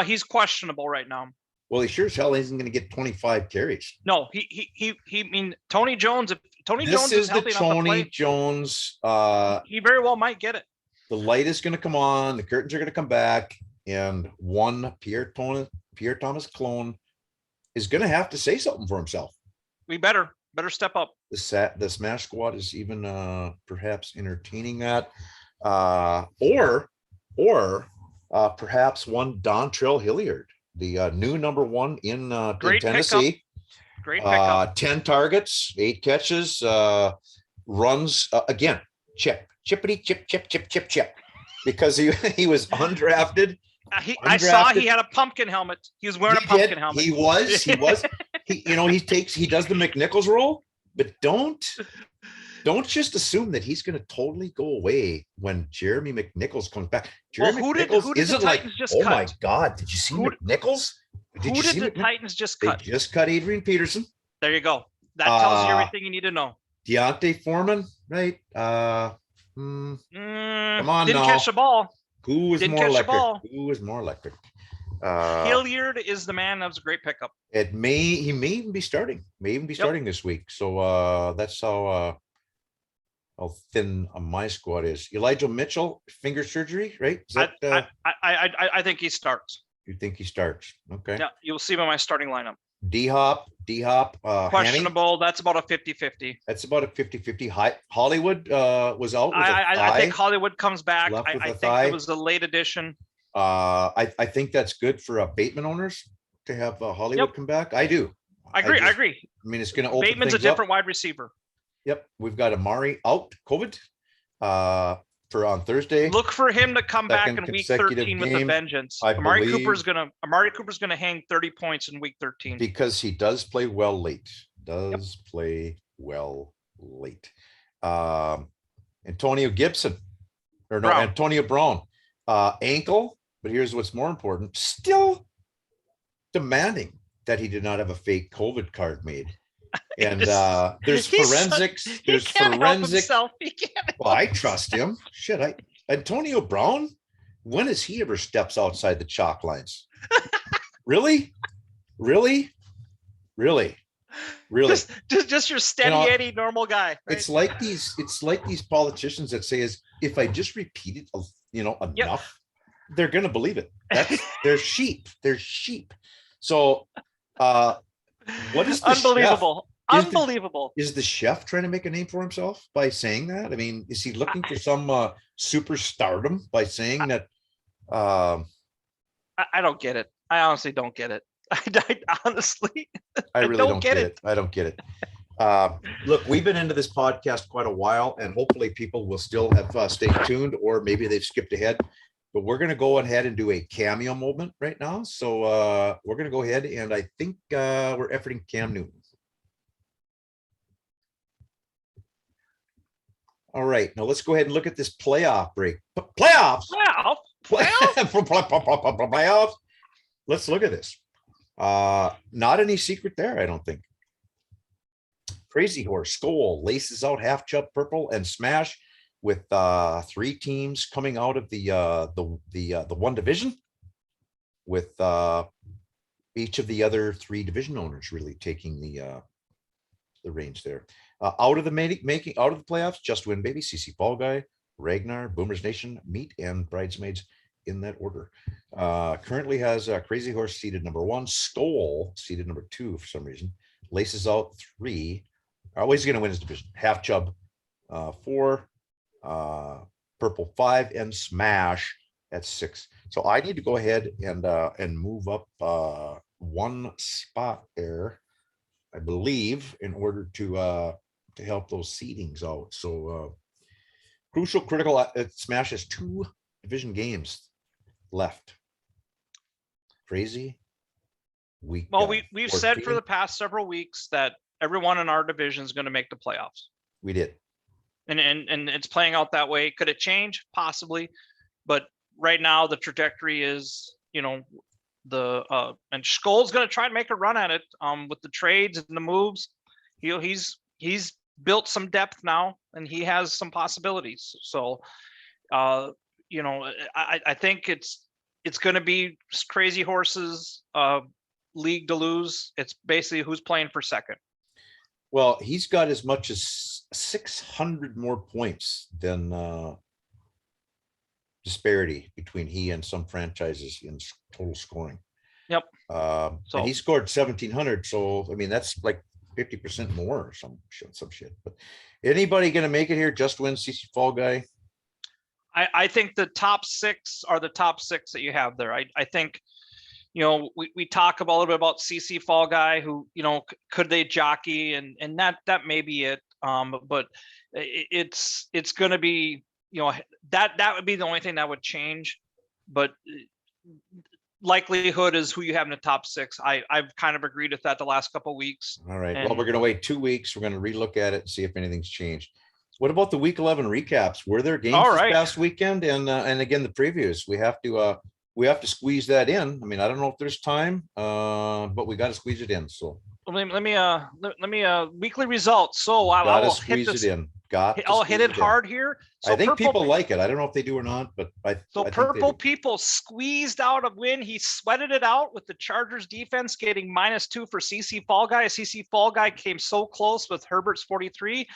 He's questionable right now. Well, he sure as hell isn't going to get 25 carries. No, Tony Jones. If Tony Jones is healthy enough to play, Tony Jones. He very well might get it. The light is going to come on. The curtains are going to come back, and one Pierre Thomas clone is going to have to say something for himself. We better step up. The Smash Squad is even perhaps entertaining that, or perhaps one Dontrell Hilliard, the new number one in Tennessee. Great pickup. 10 targets, 8 catches, runs again. Chippity chip, because he was undrafted. I saw he had a pumpkin helmet. He was wearing a pumpkin helmet. He was. He does the McNichols role, but don't just assume that he's going to totally go away when Jeremy McNichols comes back. Who did the Titans just cut? My God, did you see McNichols? Who did the Titans just cut? They just cut Adrian Peterson. There you go. That tells you everything you need to know. Deontay Foreman, right? Come on, didn't catch the ball. Who was more electric? Hilliard is the man. That was a great pickup. He may even be starting. Starting this week. So that's how thin my squad is. Elijah Mitchell, finger surgery, right? I think he starts. You think he starts? Okay. Yeah, you'll see him in my starting lineup. D-Hop, questionable. That's about a 50-50. That's about a 50-50. Hollywood was out. I think Hollywood comes back. I think it was a late addition. I think that's good for Bateman owners to have Hollywood come back. I do. I agree. I mean, it's going to open Bateman's a different wide receiver. Yep. We've got Amari out, COVID, for on Thursday. Look for him to come back in week 13 with a vengeance. Amari Cooper's gonna hang 30 points in week 13 because he does play well late. Antonio Gibson Antonio Brown, ankle. But here's what's more important: still demanding that he did not have a fake COVID card made. And there's He's forensics. he There's can't help forensic. himself. He can't. Well, I trust him. Shit, Antonio Brown. When has he ever steps outside the chalk lines? Really, really, really, really. Just your steady Eddie normal guy. Right? It's like these politicians that say is if I just repeat it, enough, they're gonna believe it. They're sheep. They're sheep. So what is the unbelievable? Chef? Unbelievable. Is the chef trying to make a name for himself by saying that? I mean, is he looking for some superstardom by saying that? I don't get it. I honestly don't get it. Honestly, I really don't get it. I don't get it. Look, we've been into this podcast quite a while, and hopefully people will still have stayed tuned, or maybe they've skipped ahead. But we're going to go ahead and do a cameo moment right now. So we're going to go ahead, and I think we're efforting Cam Newton. All right, now let's go ahead and look at this playoff break. Playoffs. Playoffs. Let's look at this. Not any secret there, I don't think. Crazy Horse Skol laces out half Chubb purple and smash with 3 teams coming out of the one division, with each of the other 3 division owners really taking the reins there. Out of the playoffs, Just Win Baby, CC Fall Guy, Ragnar, Boomers Nation, Meat, and Bridesmaids in that order. Currently has Crazy Horse seated number 1, Skol seated number 2 for some reason, laces out 3. Always going to win his division. Half Chubb 4, purple 5, and smash at 6. So I need to go ahead and move up 1 spot there, I believe, in order to help those seedings out. So crucial, critical. Smash has 2 division games left. Crazy week. Well, we've said for the past several weeks that everyone in our division is going to make the playoffs. We did. And it's playing out that way. Could it change? Possibly. But right now the trajectory is, and Skol's going to try and make a run at it with the trades and the moves. He's built some depth now, and he has some possibilities. So, I think it's going to be Crazy Horse's league to lose. It's basically who's playing for second. Well, he's got as much as 600 more points than disparity between he and some franchises in total scoring. Yep. And he scored 1,700. So, I mean, that's like 50% more or some shit. But anybody going to make it here? Just Win, CC Fall Guy? I think the top 6 are the top 6 that you have there. I think, we talk a little bit about CC Fall Guy, who, could they jockey, and that may be it. But it's going to be, that would be the only thing that would change. But likelihood is who you have in the top 6. I've kind of agreed with that the last couple of weeks. All right. Well, we're going to wait 2 weeks. We're going to relook at it and see if anything's changed. What about the week 11 recaps? Were there games this past weekend? And again, the previews, we have to squeeze that in. I mean, I don't know if there's time, but we got to squeeze it in. So let me weekly results. So I'll squeeze it in. I'll hit it hard here. So I think people like it. I don't know if they do or not, but Purple People squeezed out a win. He sweated it out with the Chargers defense getting -2 for CC Fall Guy. CC Fall Guy came so close with Herbert's 43.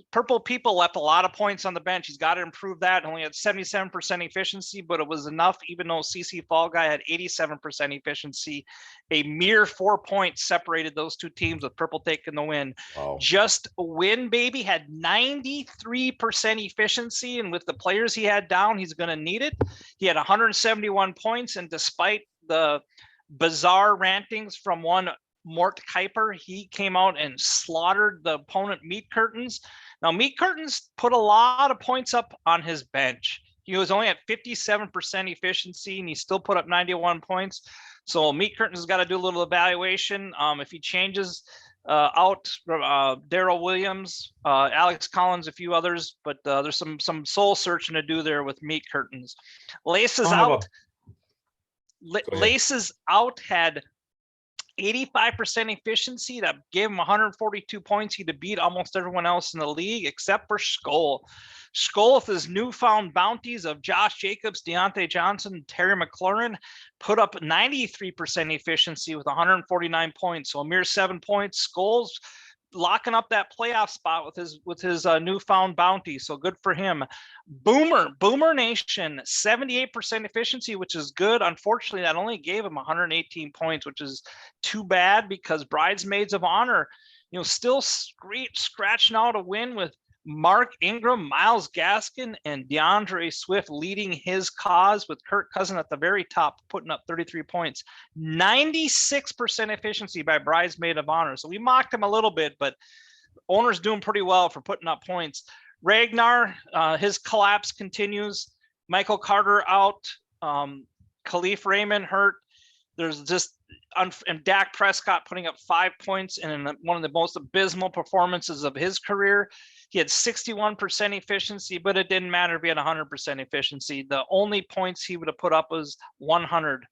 Purple People left a lot of points on the bench. He's got to improve that. Only had 77% efficiency, but it was enough, even though CC Fall Guy had 87% efficiency. A mere 4 points separated those 2 teams, with Purple taking the win. Wow. Just Win Baby had 93% efficiency, and with the players he had down, he's going to need it. He had 171 points, and despite the bizarre rantings from one Mort Kuiper, he came out and slaughtered the opponent Meat Curtains. Now, Meat Curtains put a lot of points up on his bench. He was only at 57% efficiency, and he still put up 91 points. So Meat Curtains has got to do a little evaluation. If he changes out Darrell Williams, Alex Collins, a few others, but there's some soul searching to do there with Meat Curtains. Laces Out had 85% efficiency. That gave him 142 points. He'd beat almost everyone else in the league except for Skol. Skol, with his newfound bounties of Josh Jacobs, Deontay Johnson, Terry McLaurin, put up 93% efficiency with 149 points. So a mere 7 points. Skol's locking up that playoff spot with his newfound bounty. So good for him. Boomer Nation, 78% efficiency, which is good. Unfortunately, that only gave him 118 points, which is too bad because Bridesmaids of Honor, still scratching out a win with Mark Ingram, Myles Gaskin, and DeAndre Swift leading his cause with Kirk Cousins at the very top, putting up 33 points. 96% efficiency by Bridesmaid of Honor. So we mocked him a little bit, but owner's doing pretty well for putting up points. Ragnar, his collapse continues. Michael Carter out. Khalif Raymond hurt. There's just and Dak Prescott putting up 5 points in one of the most abysmal performances of his career. He had 61% efficiency, but it didn't matter if he had 100% efficiency. The only points he would have put up was 100.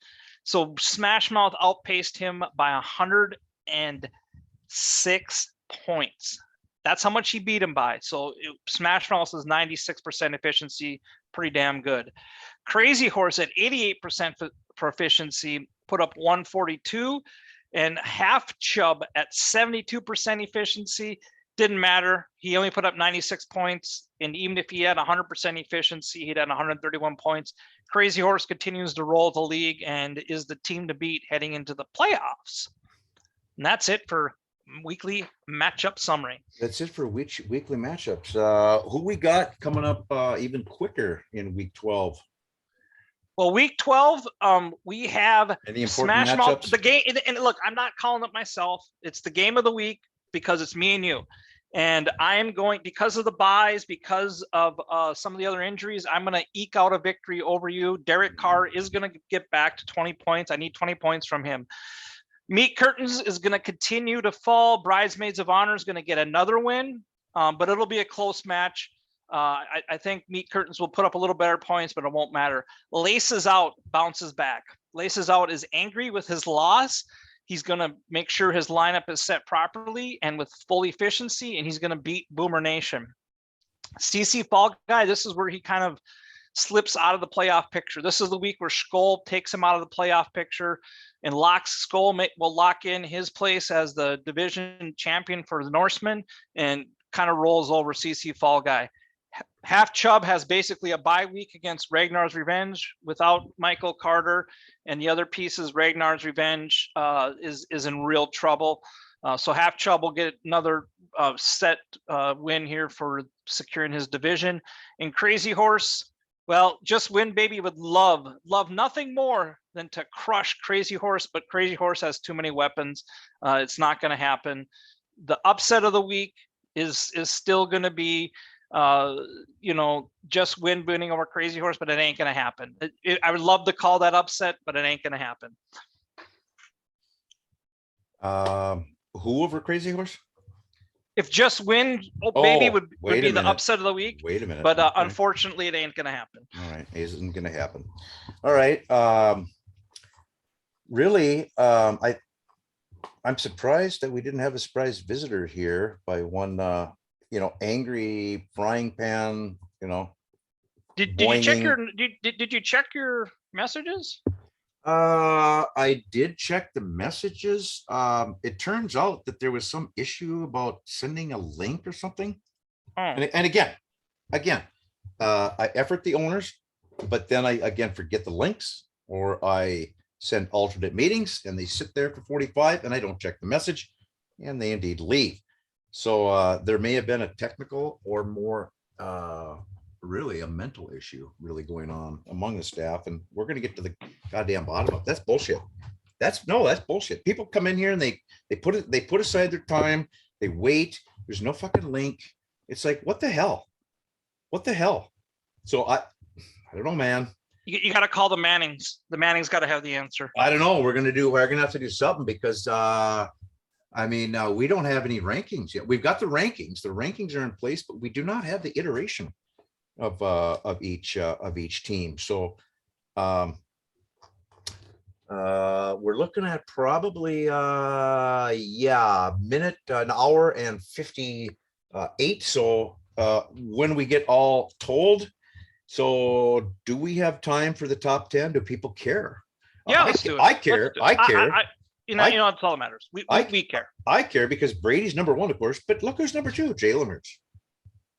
So Smash Mouth outpaced him by 106 points. That's how much he beat him by. So Smash Mouth is 96% efficiency, pretty damn good. Crazy Horse at 88% proficiency, put up 142, and Half Chubb at 72% efficiency. Didn't matter. He only put up 96 points. And even if he had 100% efficiency, he'd had 131 points. Crazy Horse continues to roll the league and is the team to beat heading into the playoffs. And that's it for weekly matchup summary. That's it for weekly matchups. Who we got coming up even quicker in week 12? Well, week 12, we have Any Smash important Mouth. matchups? The game, and look, I'm not calling it myself. It's the game of the week because it's me and you. And I am going, because of the buys, because of some of the other injuries, I'm going to eke out a victory over you. Derek Carr is going to get back to 20 points. I need 20 points from him. Meat Curtains is going to continue to fall. Bridesmaids of Honor is going to get another win, but it'll be a close match. I think Meat Curtains will put up a little better points, but it won't matter. Laces Out bounces back. Laces Out is angry with his loss. He's going to make sure his lineup is set properly and with full efficiency, and he's going to beat Boomer Nation. CC Fall Guy, this is where he kind of slips out of the playoff picture. This is the week where Skol takes him out of the playoff picture and Skol will lock in his place as the division champion for the Norsemen and kind of rolls over CC Fall Guy. Half Chubb has basically a bye week against Ragnar's Revenge without Michael Carter, and the other pieces, Ragnar's Revenge is in real trouble. So Half Chubb will get another set win here for securing his division. And Crazy Horse, well, Just Win Baby would love nothing more than to crush Crazy Horse, but Crazy Horse has too many weapons. It's not going to happen. The upset of the week is still going to be Just Win winning over Crazy Horse, but it ain't going to happen. I would love to call that upset, but it ain't going to happen. Who over Crazy Horse? If Just Win Baby would be the upset of the week. Wait a minute. But unfortunately, it ain't going to happen. All right. It isn't going to happen. All right. Really, I'm surprised that we didn't have a surprise visitor here by one, angry frying pan, Did you check did you check your messages? I did check the messages. It turns out that there was some issue about sending a link or something. Oh. And again, I effort the owners, but then I again forget the links, or I send alternate meetings and they sit there for 45 and I don't check the message and they indeed leave. So there may have been a technical or more really a mental issue really going on among the staff, and we're going to get to the goddamn bottom of it. That's bullshit. That's bullshit. People come in here and they put aside their time, they wait, there's no fucking link. It's like, what the hell? So I don't know, man. You got to call the Mannings. The Mannings got to have the answer. I don't know. We're going to have to do something because we don't have any rankings yet. We've got the rankings. The rankings are in place, but we do not have the iteration of each team. So We're looking at probably, an hour and 58. So, when we get all told, so do we have time for the top 10? Do people care? Yeah, let's do it. I care. Let's do it. I care. You know, that's all that matters. We care. I care because Brady's number one, of course, but look who's number two, Jalen Hurts.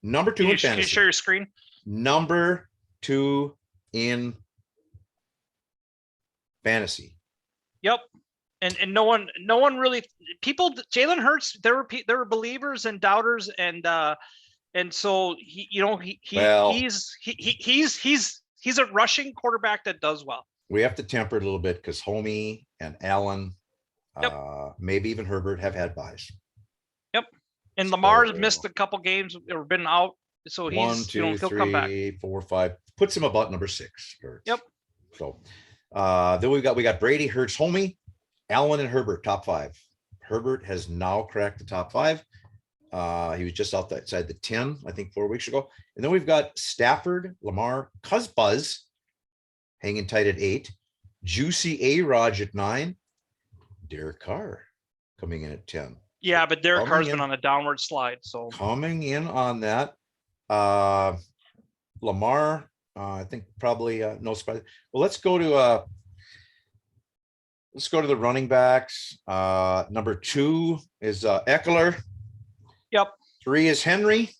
Number two in fantasy. Can you share your screen? Number two in fantasy. Yep. And no one really Jalen Hurts, there were believers and doubters and so he's a rushing quarterback that does well. We have to temper it a little bit because Homey and Allen, maybe even Herbert have had buys. Yep. And Lamar's missed a couple games or been out. So he's he'll come back. 4, 5, puts him about number 6. Hurts. Yep. So then we got Brady, Hurts, Homey, Allen, and Herbert, top 5. Herbert has now cracked the top 5. He was just outside the 10, I think 4 weeks ago. And then we've got Stafford, Lamar, Buzz hanging tight at 8, Juicy A-Raj at 9, Derek Carr coming in at 10. Yeah, but Derek Carr's been on a downward slide. So coming in on that, Lamar, I think probably no surprise. Well, let's go to the running backs. Number 2 is Eckler. Yep. 3 is Henry.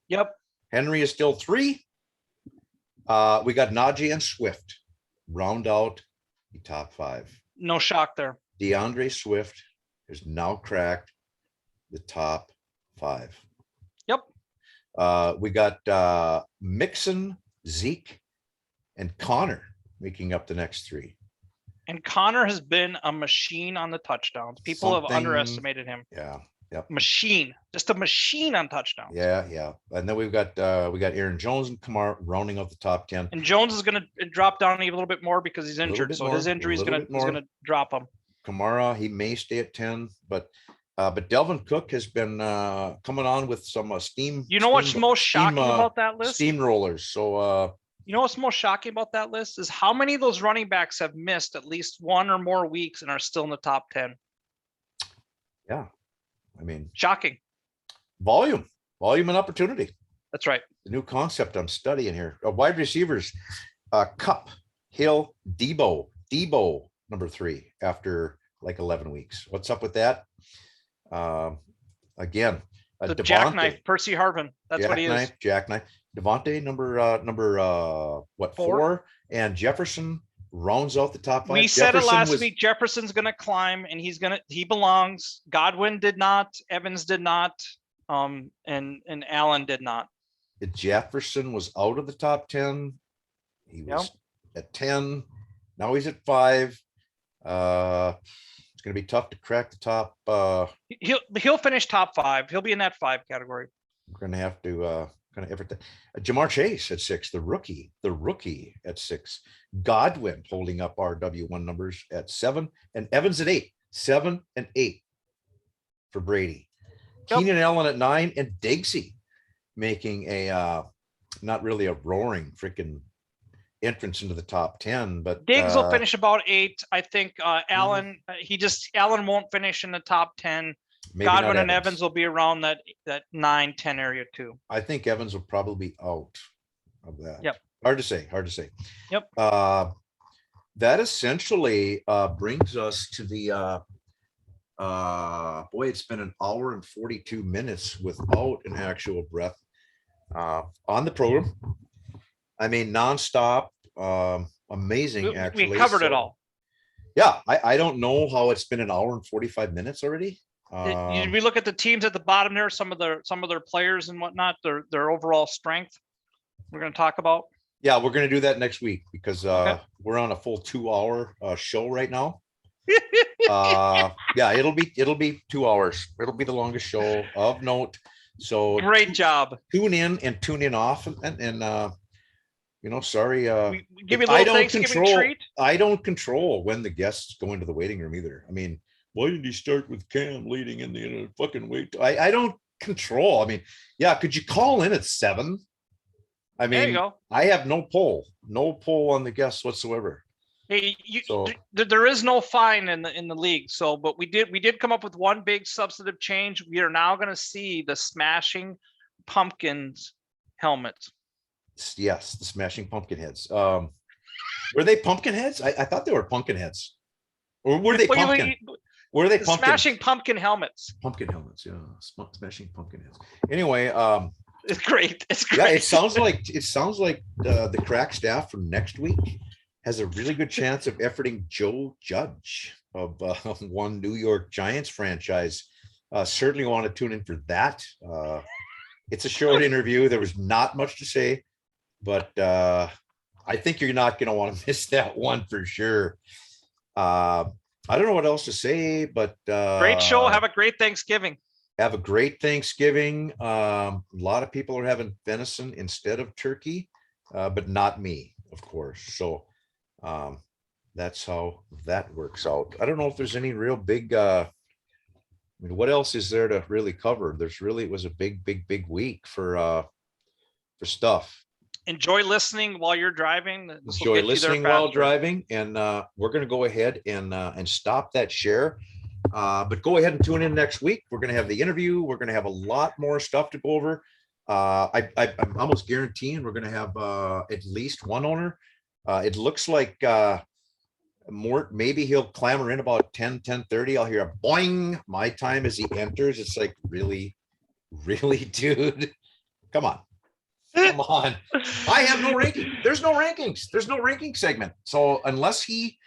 Yep. Henry is still 3. We got Najee and Swift round out the top 5. No shock there. DeAndre Swift has now cracked the top 5. Yep. We got Mixon, Zeke, and Connor making up the next 3. And Connor has been a machine on the touchdowns. People have underestimated him. Yeah. Yep. Machine, just a machine on touchdowns. Yeah. And then we got Aaron Jones and Kamara rounding out the top 10. And Jones is going to drop down even a little bit more because he's injured. So his injury is going to drop him. Kamara, he may stay at 10, but Delvin Cook has been coming on with some steam. You know what's most shocking about that list? Steamrollers. So you know what's most shocking about that list is how many of those running backs have missed at least 1 or more weeks and are still in the top 10. Yeah. I mean, shocking. Volume and opportunity. That's right. The new concept I'm studying here. Wide receivers, Cup, Hill, Debo, number 3 after like 11 weeks. What's up with that? Again, the jackknife, Percy Harvin. That's what he is. Jackknife. Devontae, number 4, and Jefferson rounds out the top 5. We said it last week. Jefferson's going to climb, and he belongs. Godwin did not. Evans did not. And Allen did not. Jefferson was out of the top 10. He was at 10. Now he's at 5. It's going to be tough to crack the top. He'll finish top 5. He'll be in that 5 category. We're going to have to Jamar Chase at 6, the rookie at 6, Godwin holding up our W1 numbers at 7, and Evans at 8, 7 and 8 for Brady. Keenan Allen at 9, and Diggsy making a not really a roaring freaking entrance into the top 10, but Diggs will finish about 8. I think Allen won't finish in the top 10. Godwin and Evans will be around that 9, 10 area too. I think Evans will probably be out of that. Yep. Hard to say. Yep. That essentially brings us to the it's been an hour and 42 minutes without an actual breath on the program. I mean, nonstop, amazing. Actually, we covered it all. Yeah, I don't know how it's been an hour and 45 minutes already. We look at the teams at the bottom there, some of their players and whatnot, their overall strength. We're going to talk about. Yeah, we're going to do that next week because we're on a full 2-hour show right now. Yeah, it'll be 2 hours. It'll be the longest show of note. So great job. Tune in and tune in off, and sorry. We give you a little Thanksgiving treat. I don't control when the guests go into the waiting room either. I mean, why did he start with Cam leading in the fucking wait? I don't control. I mean, yeah, could you call in at 7? I mean, there you go. I have no pull on the guests whatsoever. Hey, So there is no fine in the league. So, but we did come up with one big substantive change. We are now going to see the Smashing Pumpkins helmets. yes, the Smashing Pumpkinheads. Were they Pumpkinheads? I thought they were Pumpkinheads. Or were they pumpkin? Were they The pumpkin? Smashing Pumpkin helmets. Pumpkin helmets, yeah. Smashing Pumpkinheads. Anyway, It's great. It's great. yeah, it sounds like the crack staff for next week has a really good chance of efforting Joe Judge of one New York Giants franchise. Certainly want to tune in for that. It's a short interview. There was not much to say, but I think you're not going to want to miss that one for sure. I don't know what else to say, but great show. Have a great Thanksgiving. Have a great Thanksgiving. A lot of people are having venison instead of turkey, but not me, of course. So that's how that works out. I don't know if there's any real big, I mean, what else is there to really cover? It was a big week for stuff. Enjoy listening while you're driving. Enjoy listening while driving, and we're going to go ahead and stop that share. But go ahead and tune in next week. We're going to have the interview. We're going to have a lot more stuff to go over. I'm almost guaranteeing we're going to have at least one owner. It looks like maybe he'll clamor in about 10:30. I'll hear a boing my time as he enters. It's like, really, dude, come on. I have no ranking. There's no rankings. There's no ranking segment. So unless he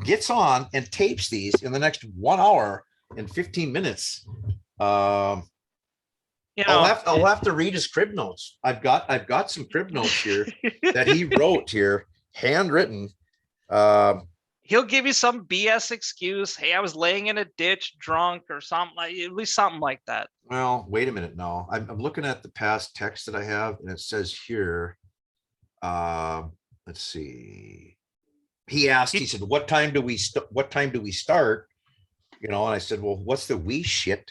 gets on and tapes these in the next 1 hour and 15 minutes, I'll have to read his crib notes. I've got some crib notes here that he wrote here, handwritten. He'll give you some BS excuse. Hey, I was laying in a ditch drunk or something, at least something like that. Well, wait a minute now. I'm looking at the past text that I have, and it says here, let's see. He asked, he said, what time do we start? You know, and I said, well, what's the we shit?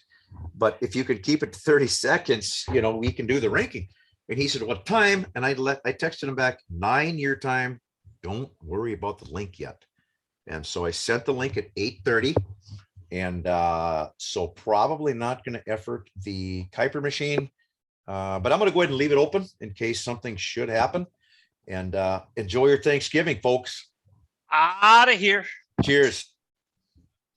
But if you could keep it to 30 seconds, you know, we can do the ranking. And he said, what time? And I texted him back, 9 your time. Don't worry about the link yet. And so I sent the link at 8:30. And so probably not going to effort the Kuiper machine. But I'm going to go ahead and leave it open in case something should happen. And enjoy your Thanksgiving, folks. Out of here. Cheers.